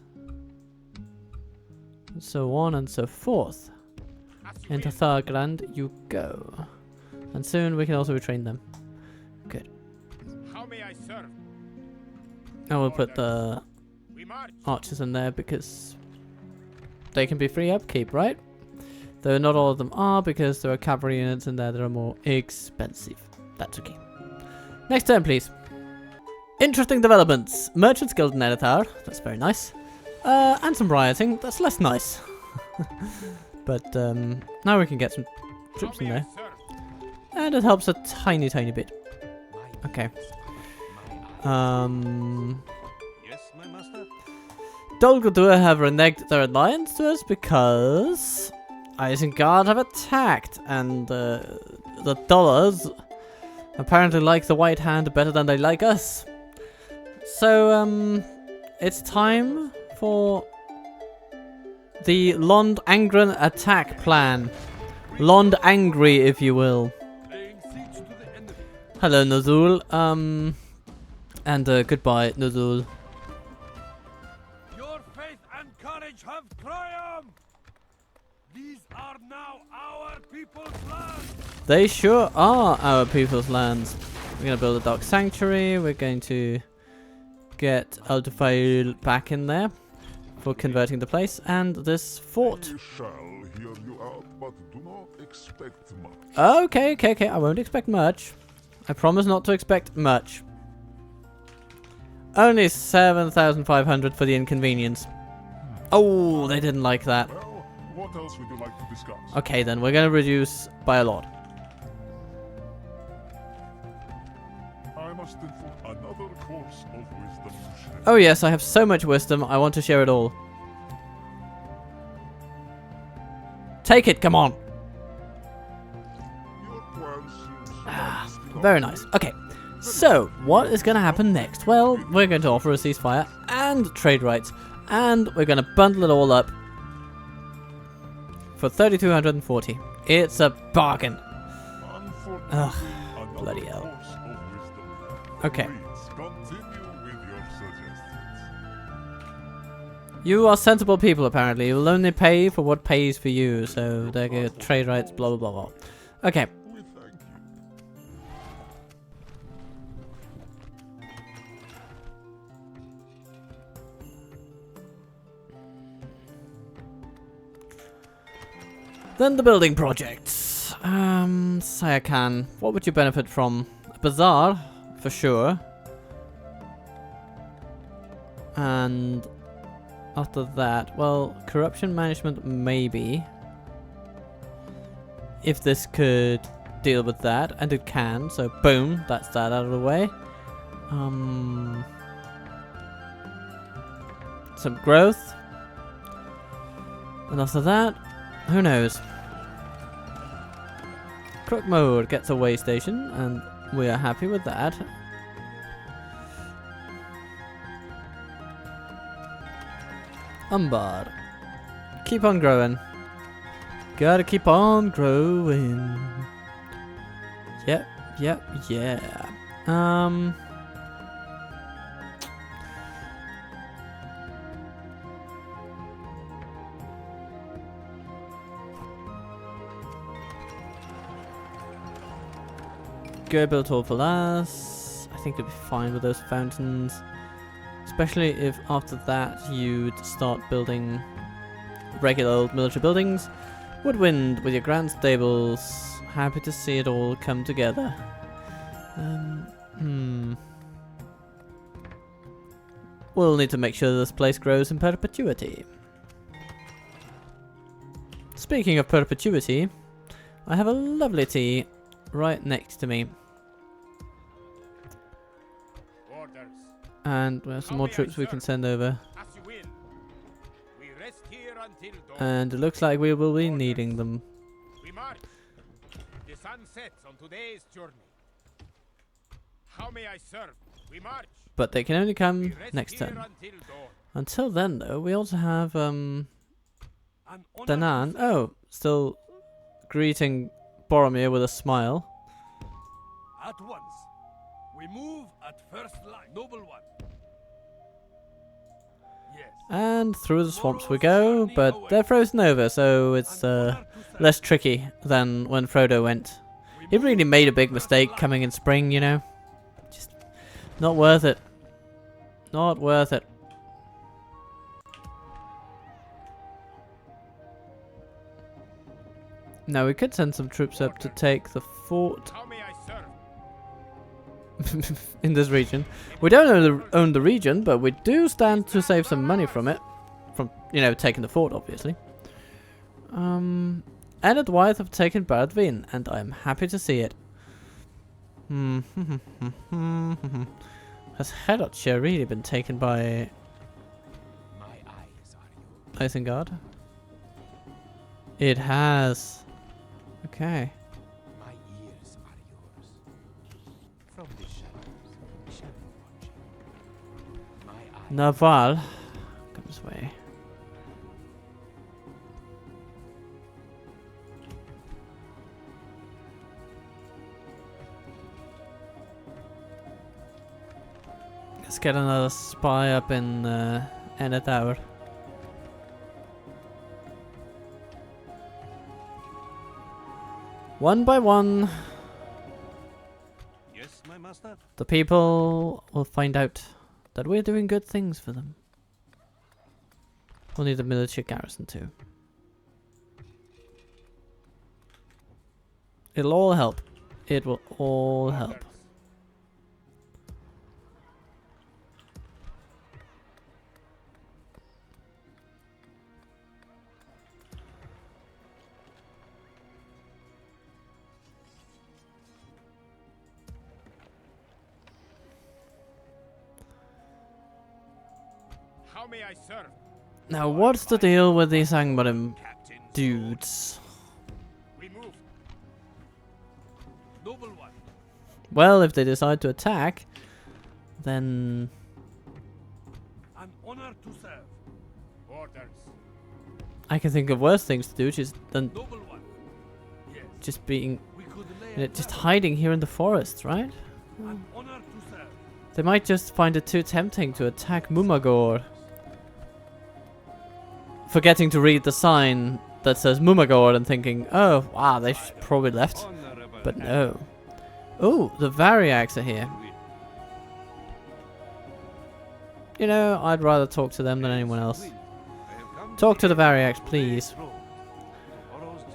and so on and so forth.
As you wish.
Enethaur Grand, you go. And soon we can also retrain them. Good.
How may I serve?
I will put the
We march.
archers in there because they can be free upkeep, right? Though not all of them are, because there are cavalry units in there that are more expensive. That's okay. Next turn, please. Interesting developments. Merchants Guild in Enethaur. That's very nice. And some rioting. That's less nice. But now we can get some troops in there. And it helps a tiny, tiny bit. Okay.
Yes, my master?
Dol Guldur have reneged their alliance to us because Isengard have attacked, and the dollars apparently like the White Hand better than they like us. So it's time for the Lond Angren attack plan. Lond Angry, if you will.
Laying siege to the enemy.
Hello, Nuzul. And goodbye, Nuzul.
Your faith and courage have triumphed. These are now our people's land.
They sure are our people's lands. We're gonna build a dark sanctuary. We're going to get Eldervale back in there for converting the place, and this fort.
I shall hear you out, but do not expect much.
Okay, okay, okay. I won't expect much. I promise not to expect much. Only 7,500 for the inconvenience. Oh, they didn't like that.
Well, what else would you like to discuss?
Okay, then we're gonna reduce by a lot.
I must inform another course of wisdom to share.
Oh yes, I have so much wisdom. I want to share it all. Take it, come on.
Your plan seems
Very nice. Okay, so what is going to happen next? Well, we're going to offer a ceasefire and trade rights, and we're going to bundle it all up for 3,240. It's a bargain. Ugh, bloody hell. Okay.
Continue with your suggestions.
You are sensible people, apparently. You will only pay for what pays for you, so they get trade rights, blah, blah, blah, blah. Okay.
We thank you.
Then the building projects. Sayakan, what would you benefit from? A bazaar, for sure. And after that, well, corruption management, maybe. If this could deal with that, and it can, so boom, that's that out of the way. Some growth. And after that, who knows? Crook mode gets a way station, and we are happy with that. Umbard. Keep on growing. Gotta keep on growing. Yep, yep, yeah. Go build all for last. I think it'll be fine with those fountains. Especially if after that you'd start building regular old military buildings. Woodwind with your grand stables. Happy to see it all come together. We'll need to make sure this place grows in perpetuity. Speaking of perpetuity, I have a lovely tea right next to me.
Orders.
And we have some more troops we can send over.
As you win. We rest here until dawn.
And it looks like we will be needing them.
We march. The sun sets on today's journey. How may I serve? We march.
But they can only
We
come
rest
next
here
turn.
until dawn.
Until then, though, we also have
An honor to
Danan.
serve.
Oh, still greeting Boromir with a smile.
At once. We move at first line. Noble one. Yes.
And through the swamps we go, but they're frozen over, so it's
An honor to serve.
less tricky than when Frodo went.
We
He
move
really made a
at
big
first
mistake
line.
coming in spring, you know. Just not worth it. Not worth it. Now we could send some troops up to take the fort
How may I serve?
in this region. We don't own the region, but we do stand to save some money from it. From, you know, taking the fort, obviously. Anne and Wyeth have taken Baradvin, and I am happy to see it. Has Herotshire really been taken by
My eyes are yours.
Isengard? It has. Okay.
My ears are yours. From the shadows shall we watch. My eyes.
Naval comes way. Let's get another spy up in Enethaur. One by one,
Yes, my master.
the people will find out that we're doing good things for them. We'll need a military garrison too. It'll all help. It will all help.
How may I serve?
Now, what's the deal with these Angmarim
Captain.
dudes?
We move.
Noble one.
Well, if they decide to attack, then
An honor to serve.
Orders.
I can think of worse things to do than
Noble one. Yes.
just being,
We could lay
you know,
a
just
trap.
hiding here in the forests, right?
An honor to serve.
They might just find it too tempting to attack MûMAGOR. Forgetting to read the sign that says MûMAGOR and thinking, oh, wow, they should probably left.
Honorable
But no. Oh, the Variags are here. You know, I'd rather talk to them than anyone else. Talk to the Variags, please.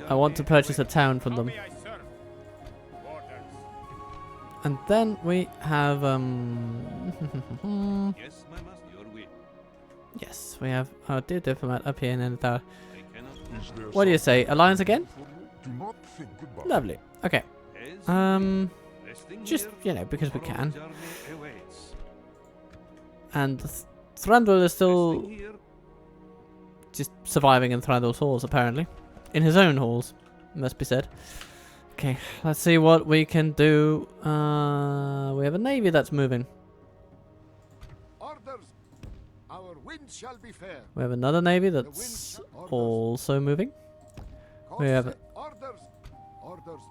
I want to purchase a town from
How
them.
may I serve? Orders.
And then we have,
Yes, my master. Your will.
yes, we have our dear diplomat up here in Enethaur.
I cannot.
Is there
What do you say? Alliance again?
something for you? Do not think goodbye.
Lovely. Okay.
Yes, resting
Just,
here.
you know, because we
Tomorrow's
can.
journey awaits.
And Thranduil is still
Resting here.
just surviving in Thranduil's halls, apparently. In his own halls, must be said. Okay, let's see what we can do. We have a navy that's moving.
Orders. Our wind shall be fair.
We have another navy that's also moving. We have-
Orders. Orders.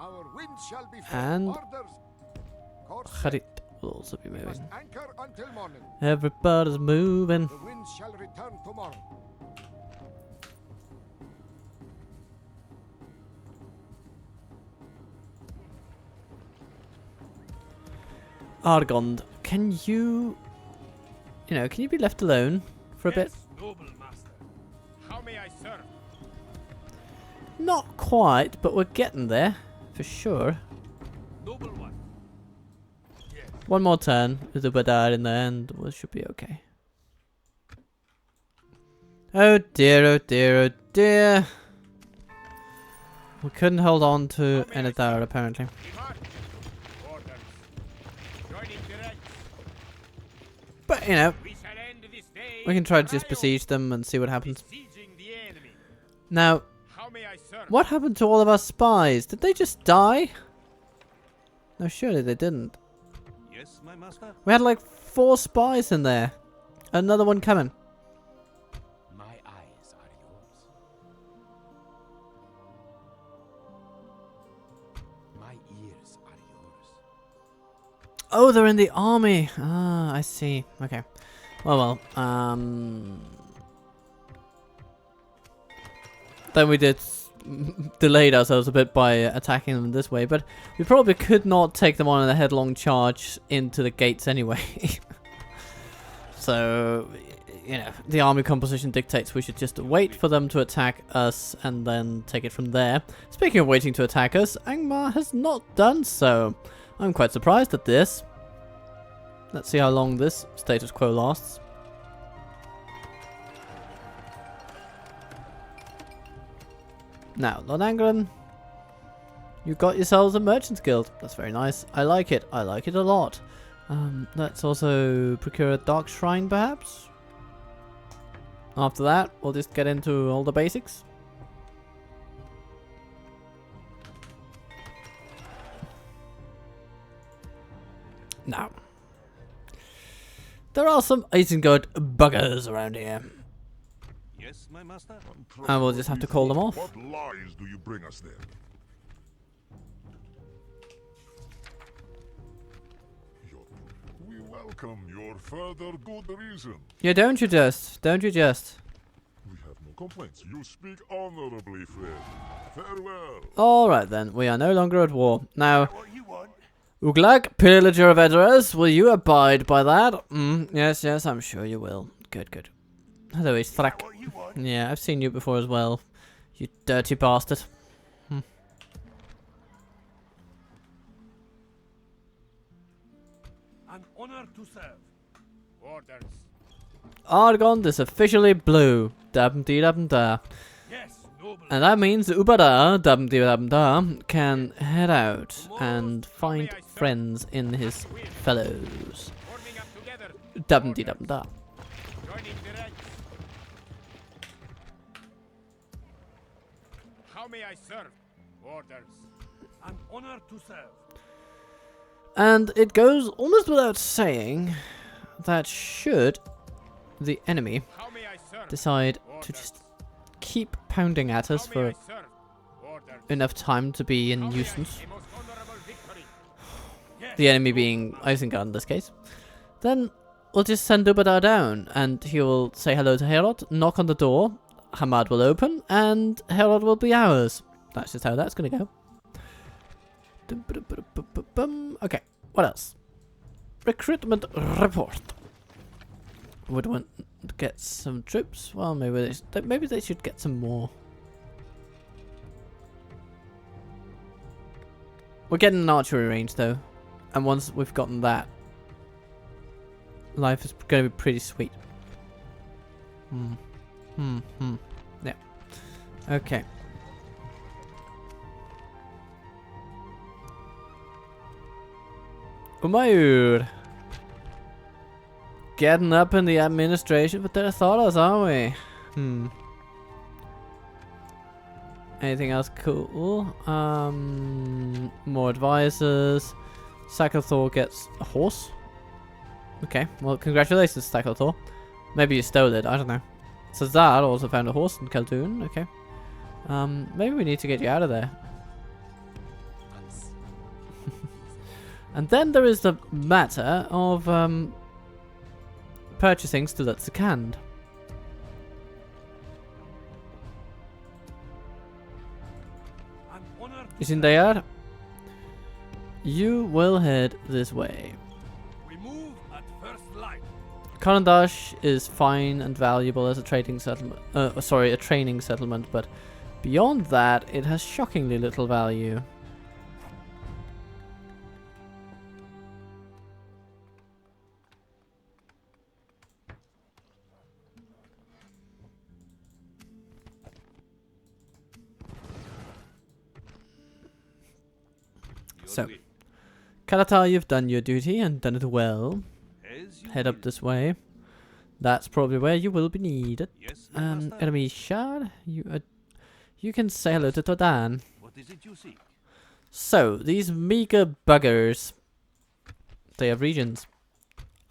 Our wind shall be fair.
And
Orders. Course set.
Harad will also be
We must
moving.
anchor until morning.
Everybody's moving.
The wind shall return tomorrow.
Argond, can you can you be left alone for a bit?
Yes, noble master.
How may I serve?
Not quite, but we're getting there, for sure.
Noble one. Yes.
One more turn with the Badar in there and we should be okay. Oh dear, oh dear, oh dear. We couldn't hold on to Enethaur apparently.
We march. Orders. Joining the ranks.
But, you know,
We shall end this day
we can try to just
riot,
besiege them and see what happens.
besieging the enemy.
Now,
How may I serve?
what happened to all of our spies? Did they just die? No, surely they didn't.
Yes, my master.
We had like 4 spies in there. Another one coming.
My eyes are yours. My ears are yours.
Oh, they're in the army. Ah, I see. Okay. Well. Then we did delayed ourselves a bit by attacking them this way, but we probably could not take them on in a headlong charge into the gates anyway. So, you know, the army composition dictates we should just wait for them to attack us and then take it from there. Speaking of waiting to attack us, Angmar has not done so. I'm quite surprised at this. Let's see how long this status quo lasts. Now, Lord Anglin, you got yourselves a merchant's guild. That's very nice. I like it. I like it a lot. Let's also procure a dark shrine, perhaps. After that, we'll just get into all the basics. Now, there are some Isengard buggers around here.
Yes, my master.
And we'll just have to call them off.
What lies do you bring us then? We welcome your further good reason.
Yeah, don't you just. Don't you just.
We have no complaints. You speak honorably, friend. Farewell.
Alright then, we are no longer at war. Now,
What you want?
Uglag, pillager of Edoras, will you abide by that? Yes, yes, I'm sure you will. Good, good. Hello, Istrak.
What you want?
Yeah, I've seen you before as well. You dirty bastard.
An honor to serve.
Orders.
Argon is officially blue. Dab-dee-dab-da.
Yes, noble.
And that means Ubada, dab-dee-dab-da, can head out and find friends in his fellows.
Forming up together.
Dab-dee-dab-da.
Joining the ranks. How may I serve? Orders.
An honor to serve.
And it goes almost without saying that should the enemy
How may I serve?
decide to just keep pounding at us
How may
for
I serve? Orders.
enough time to be a
How may I-
nuisance,
a most honorable victory.
Yes.
the enemy being Isengard in this case, then we'll just send Ubadar down and he will say hello to Harad, knock on the door, Hamad will open, and Harad will be ours. That's just how that's going to go. Okay, what else? Recruitment report. Would want to get some troops? Well, maybe they should get some more. We're getting an archery range though, and once we've gotten that, life is going to be pretty sweet. Yeah. Okay. Umayur. Getting up in the administration for Enethaur, aren't we? Anything else cool? More advisors. Enethaur gets a horse. Okay, well, congratulations, Enethaur. Maybe you stole it, I don't know. Cesar also found a horse in Khaldun, okay. Maybe we need to get you out of there. And then there is the matter of purchasing Stilutsikand.
An honor to
Isindayar, you will head this way.
We move at first light.
Karandash is fine and valuable as a trading settlement. A training settlement, but beyond that, it has shockingly little value. So, Karatar, you've done your duty and done it well.
As you
head up this way. That's probably where you will be needed.
Yes, master.
Enemy shard. You can say hello to Todan.
What is it you seek?
So these meager buggers, they have regions.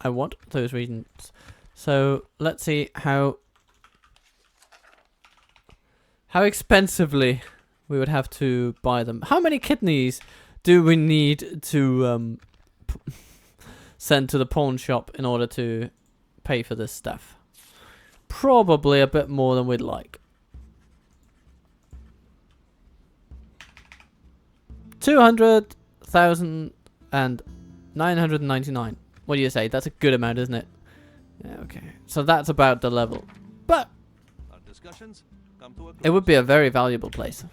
I want those regions. So let's see how expensively we would have to buy them. How many kidneys do we need to send to the pawn shop in order to pay for this stuff? Probably a bit more than we'd like. 200,999. What do you say? That's a good amount, isn't it? Yeah, okay. So that's about the level. But
Our discussions come to a
it would be a very valuable place.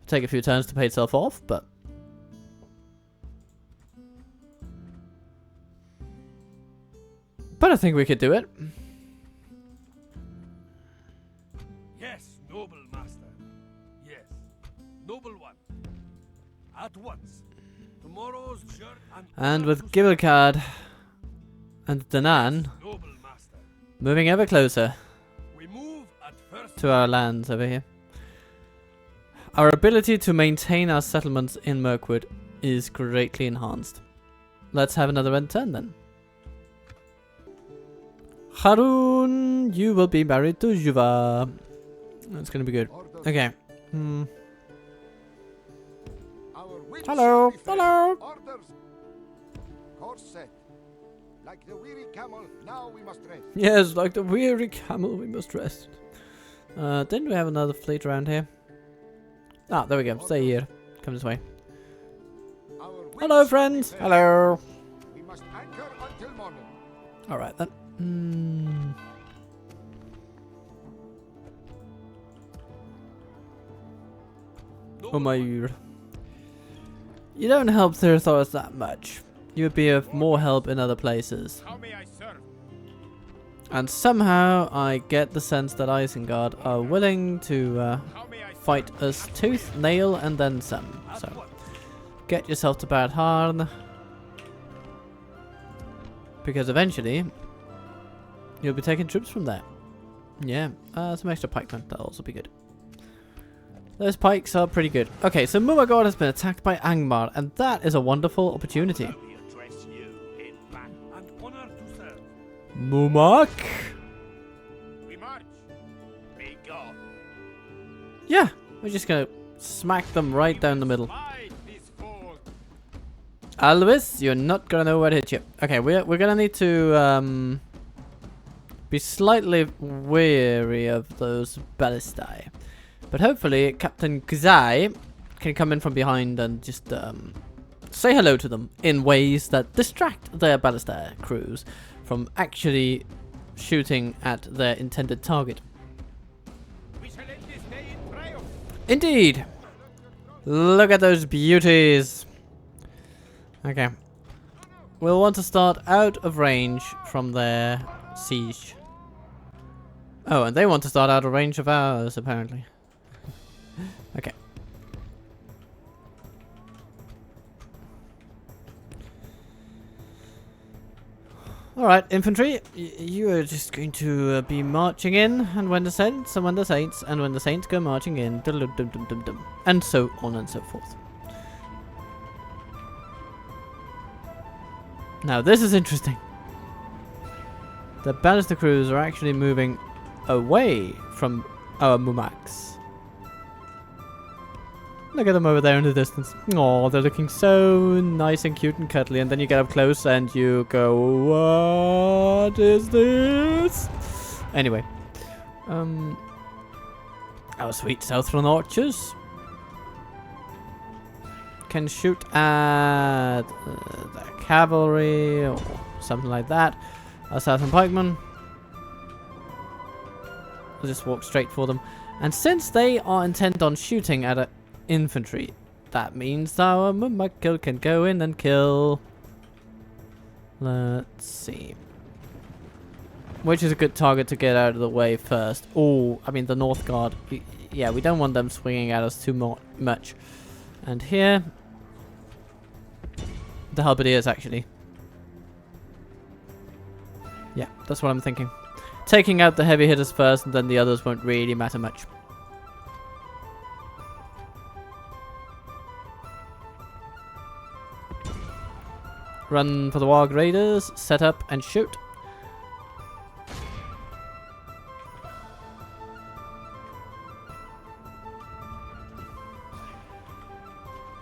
Take a few turns to pay itself off, but I think we could do it.
Yes, noble master. Yes, noble one. At once. Tomorrow's journey.
And with Gibilcard and Danan
Noble master.
moving ever closer
We move at first.
to our lands over here. Our ability to maintain our settlements in Mirkwood is greatly enhanced. Let's have another end turn then. Harun, you will be married to Juva. That's gonna be good.
Orders.
Okay.
Our winds
Hello,
shall be fair.
hello.
Orders. Course set. Like the weary camel, now we must rest.
Yes, like the weary camel, we must rest. Didn't we have another fleet around here? Ah, there we go. Stay here. Come this way.
Our winds
Hello,
shall be
friends.
fair.
Hello.
We must anchor until morning.
Alright then. Oh my. You don't help Enethaur that much. You would be of more help in other places.
How may I serve?
And somehow I get the sense that Isengard are willing to
How may I
fight us tooth, nail, and then some. So get yourself to Bad Harn, because eventually you'll be taking troops from there. Yeah, some extra pikemen, that'll also be good. Those pikes are pretty good. Okay, so MÜMAK has been attacked by Angmar, and that is a wonderful opportunity.
We address you in battle.
An honor to serve.
MÜMAK?
We march.
Be gone.
Yeah, we're just gonna smack them right down the middle.
Fight this foe.
Alvis, you're not gonna know where to hit you. Okay, we're gonna need to be slightly wary of those ballistae. But hopefully Captain Gzai can come in from behind and just say hello to them in ways that distract their ballistae crews from actually shooting at their intended target.
We shall end this day in triumph.
Indeed! Look at those beauties! Okay. We'll want to start out of range from their siege. Oh, and they want to start out of range of ours, apparently. Okay. Alright, infantry, you are just going to be marching in, and when the saints, and when the saints, and when the saints go marching in, dum-dum-dum-dum-dum, and so on and so forth. Now, this is interesting. The ballista crews are actually moving away from our MÜMAKs. Look at them over there in the distance. Oh, they're looking so nice and cute and cuddly, and then you get up close and you go, what is this? Anyway. Our sweet Southron archers can shoot at the cavalry or something like that. Our Southern pikemen will just walk straight for them. And since they are intent on shooting at infantry, that means our MÜMAKILL can go in and kill. Let's see. Which is a good target to get out of the way first? Oh, I mean the North Guard. Yeah, we don't want them swinging at us too much. And here, the halberdiers actually. Yeah, that's what I'm thinking. Taking out the heavy hitters first, and then the others won't really matter much. Run for the Warg Raiders, set up and shoot.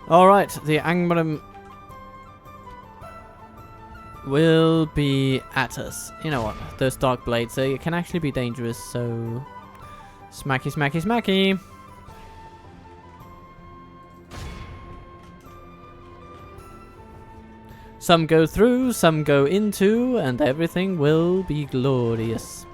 Alright, the Angmarim will be at us. You know what? Those dark blades, they can actually be dangerous, so... Smacky, smacky, smacky! Some go through, some go into, and everything will be glorious.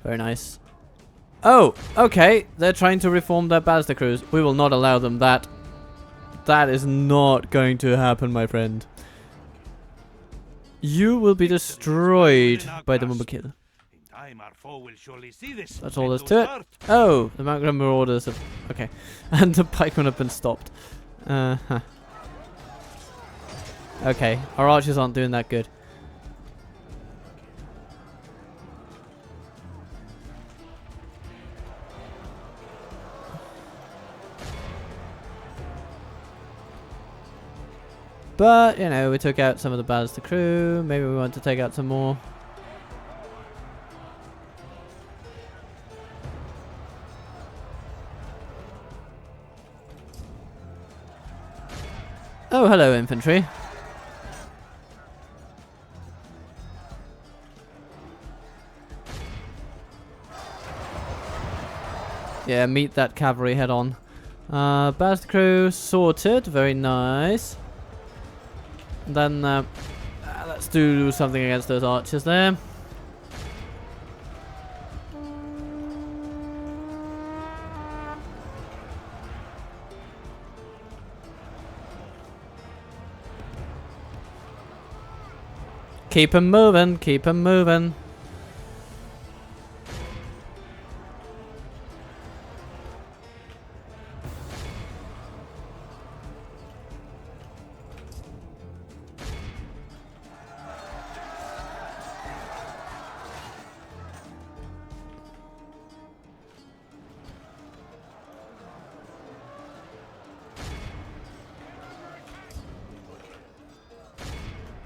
Very nice. Oh, okay. They're trying to reform their ballista crews. We will not allow them that. That is not going to happen, my friend. You will be destroyed by the MûMAKILL. That's all there's to it. Oh, the Mountain Marauders have... Okay. And the pikemen have been stopped. Huh. Okay, our archers aren't doing that good. But, you know, we took out some of the ballista crew. Maybe we want to take out some more. Oh, hello, infantry. Yeah, meet that cavalry head on. Ballista crew sorted. Very nice. Then let's do something against those archers there. Keep 'em moving, keep 'em moving.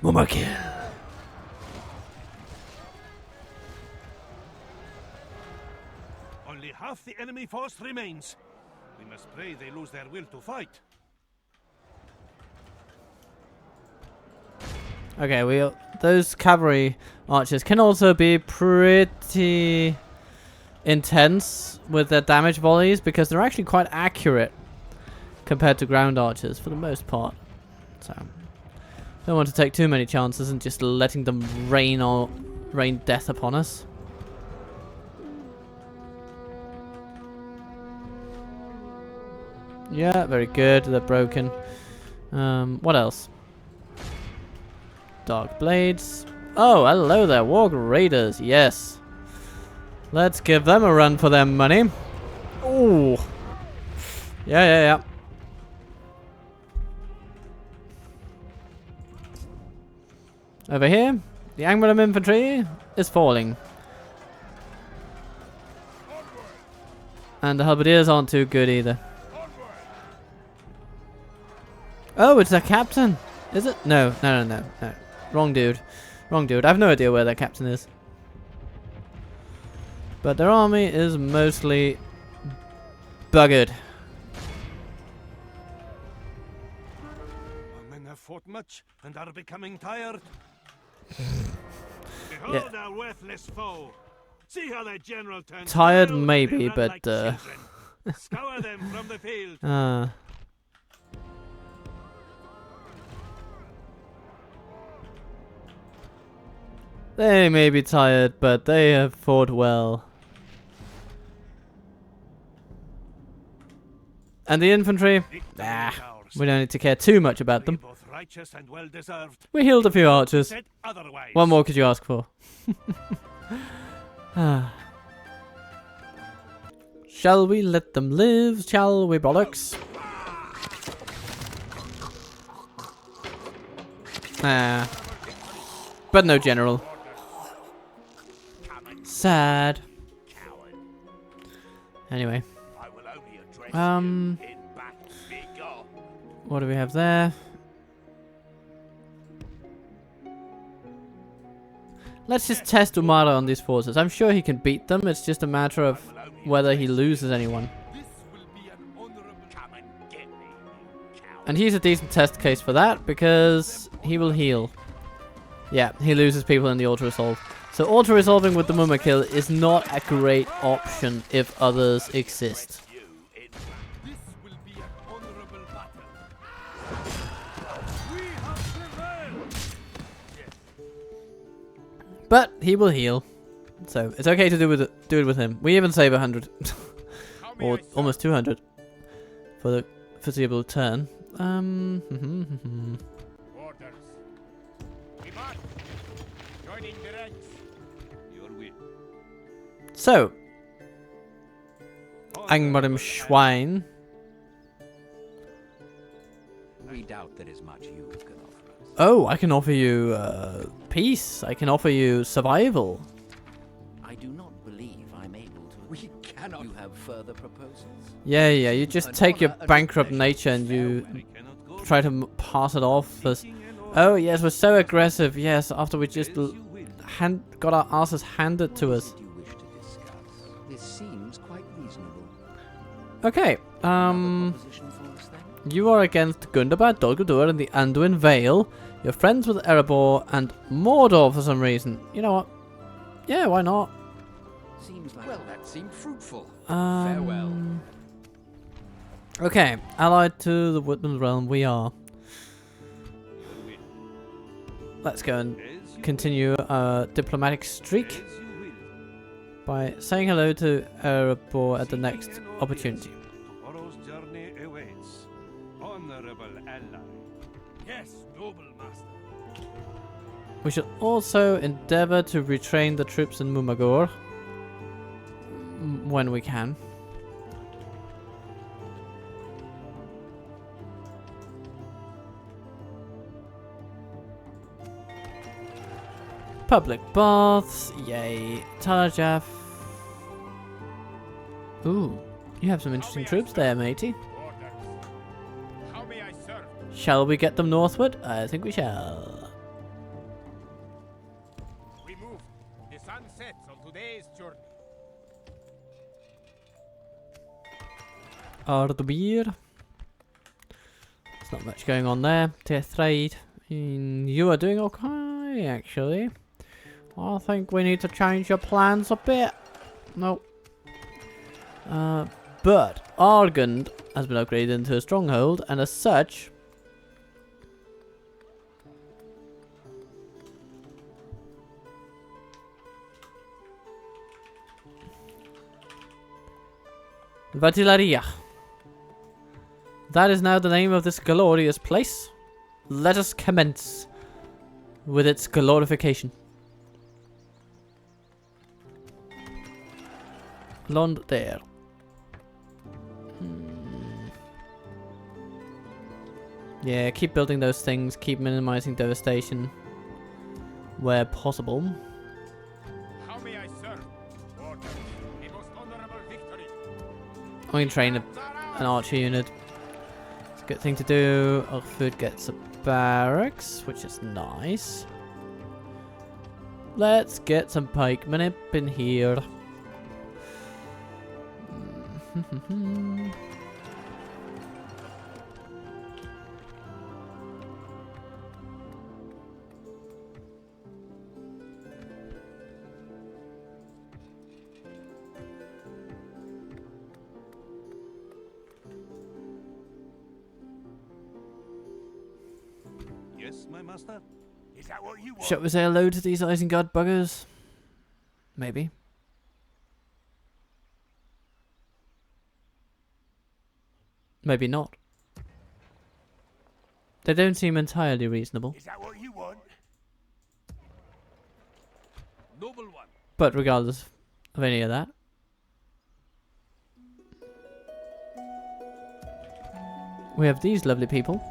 MûMAKILL.
Only half the enemy force remains. We must pray they lose their will to fight.
Okay, those cavalry archers can also be pretty intense with their damage volleys because they're actually quite accurate compared to ground archers for the most part. So don't want to take too many chances and just letting them rain death upon us. Yeah, very good. They're broken. What else? Dark blades. Oh, hello there, Warg Raiders. Yes. Let's give them a run for their money. Ooh. Yeah. Over here, the Angmarim infantry is falling. And the halberdiers aren't too good either. Oh, it's their captain. Is it? No. Wrong dude. I have no idea where their captain is. But their army is mostly buggered.
Our men have fought much and are becoming tired. Behold
Yeah.
our worthless foe. See how their general turns
Tired
pale.
maybe,
They run
but
like children. Scour them from the field.
They may be tired, but they have fought well. And the infantry? Nah, we don't need to care too much about them.
Both righteous and well deserved.
We healed a few archers.
Said otherwise.
What more could you ask for? Shall we let them live? Shall we, bollocks? Ah. But no general. Sad. Anyway. What do we have there? Let's just test Umara on these forces. I'm sure he can beat them. It's just a matter of whether he loses anyone. And he's a decent test case for that because he will heal. Yeah, he loses people in the auto-resolve. So auto-resolving with the MÜMAKILL is not a great option if others exist. But he will heal, so it's okay to do it with him. We even save 100, or almost 200, for the foreseeable turn.
Orders. We march. Joining the ranks.
Your will.
So, Angmarim Schwein.
We doubt there is much you can offer us.
Oh, I can offer you peace. I can offer you survival.
I do not believe I'm able to. We cannot. You have further proposals?
Yeah, you just take your bankrupt nature and you try to pass it off as, oh yes, we're so aggressive. Yes, after we just got our asses handed to us.
What you wish to discuss? This seems quite reasonable.
Okay,
Proposition for us then?
you are against Gundabad, Dol Guldur, and the Anduin Vale. You're friends with Erebor and Mordor for some reason. You know what? Yeah, why not?
Seems like well, that seemed fruitful.
Farewell.
Okay, allied to the Woodland Realm we are. Let's go and continue our diplomatic streak by saying hello to Erebor at the next opportunity.
Tomorrow's journey awaits. Honorable ally. Yes, noble master.
We should also endeavor to retrain the troops in Mumagor when we can. Public baths, yay. Talajaf. Ooh, you have some interesting troops there, matey.
Orders. How may I serve?
Shall we get them northward? I think we shall.
We move. The sun sets on today's journey.
Ardbir. There's not much going on there. Teathrade. You are doing okay, actually. I think we need to change your plans a bit. Nope. But Argand has been upgraded into a stronghold, and as such, Vatilaria. That is now the name of this glorious place. Let us commence with its glorification. Lond there. Yeah, keep building those things. Keep minimizing devastation where possible.
How may I serve? Orders. A most honorable victory.
I'm going to train an archer unit. It's a good thing to do. Oxford gets a barracks, which is nice. Let's get some pikemen up in here.
Yes, my master.
Is that what you want?
Shall we say hello to these Isengard buggers? Maybe. Maybe not. They don't seem entirely reasonable.
Is that what you want?
Noble one.
But regardless of any of that, we have these lovely people.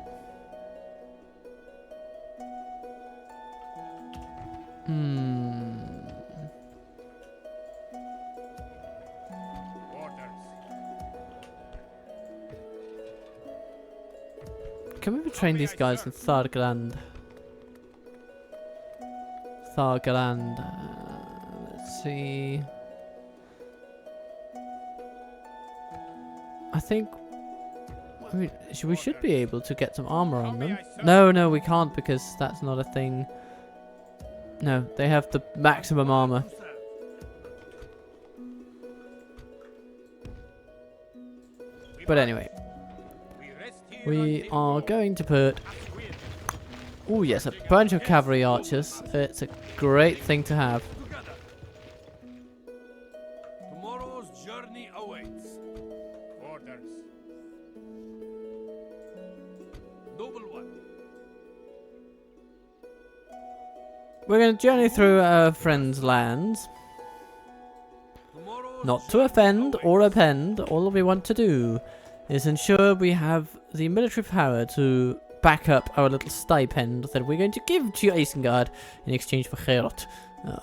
Can we train these guys in Thargrand? Let's see. I think we should be able to get some armor on them. No, we can't because that's not a thing. No, they have the maximum armor. But anyway, we are going to put... Oh yes, a bunch of cavalry archers. It's a great thing to have.
Tomorrow's journey awaits.
Orders.
Noble one.
We're going to journey through our friends' lands.
Tomorrow's
Not to offend or append, all we want to do is ensure we have the military power to back up our little stipend that we're going to give to Isengard in exchange for Harad.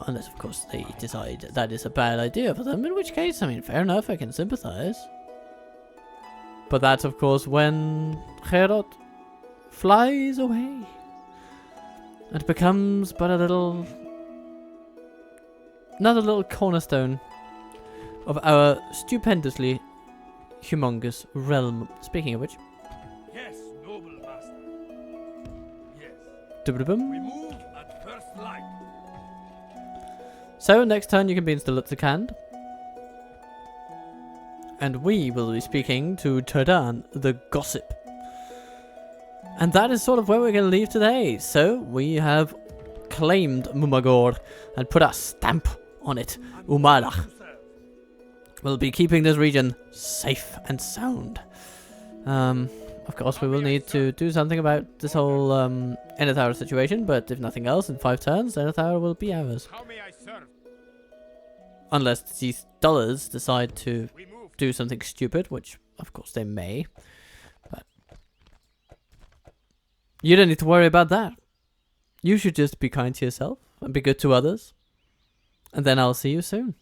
Unless, of course, they decide that is a bad idea for them, in which case, I mean, fair enough, I can sympathize. But that's, of course, when Harad flies away and becomes but another little cornerstone of our stupendously humongous realm. Speaking of which,
yes, noble master. Yes.
dum-dum-dum.
We move at first light.
So next turn you can be in Stilutsikand, and we will be speaking to Turdan the Gossip. And that is sort of where we're going to leave today. So we have claimed MûMAK and put our stamp on it. MÜMAK will be keeping this region safe and sound. Of course, we will need to do something about this whole Enethaur situation, but if nothing else, in 5 turns, Enethaur will be ours.
How may I serve?
Unless these dollars decide to
We move.
do something stupid, which, of course, they may. But you don't need to worry about that. You should just be kind to yourself and be good to others. And then I'll see you soon.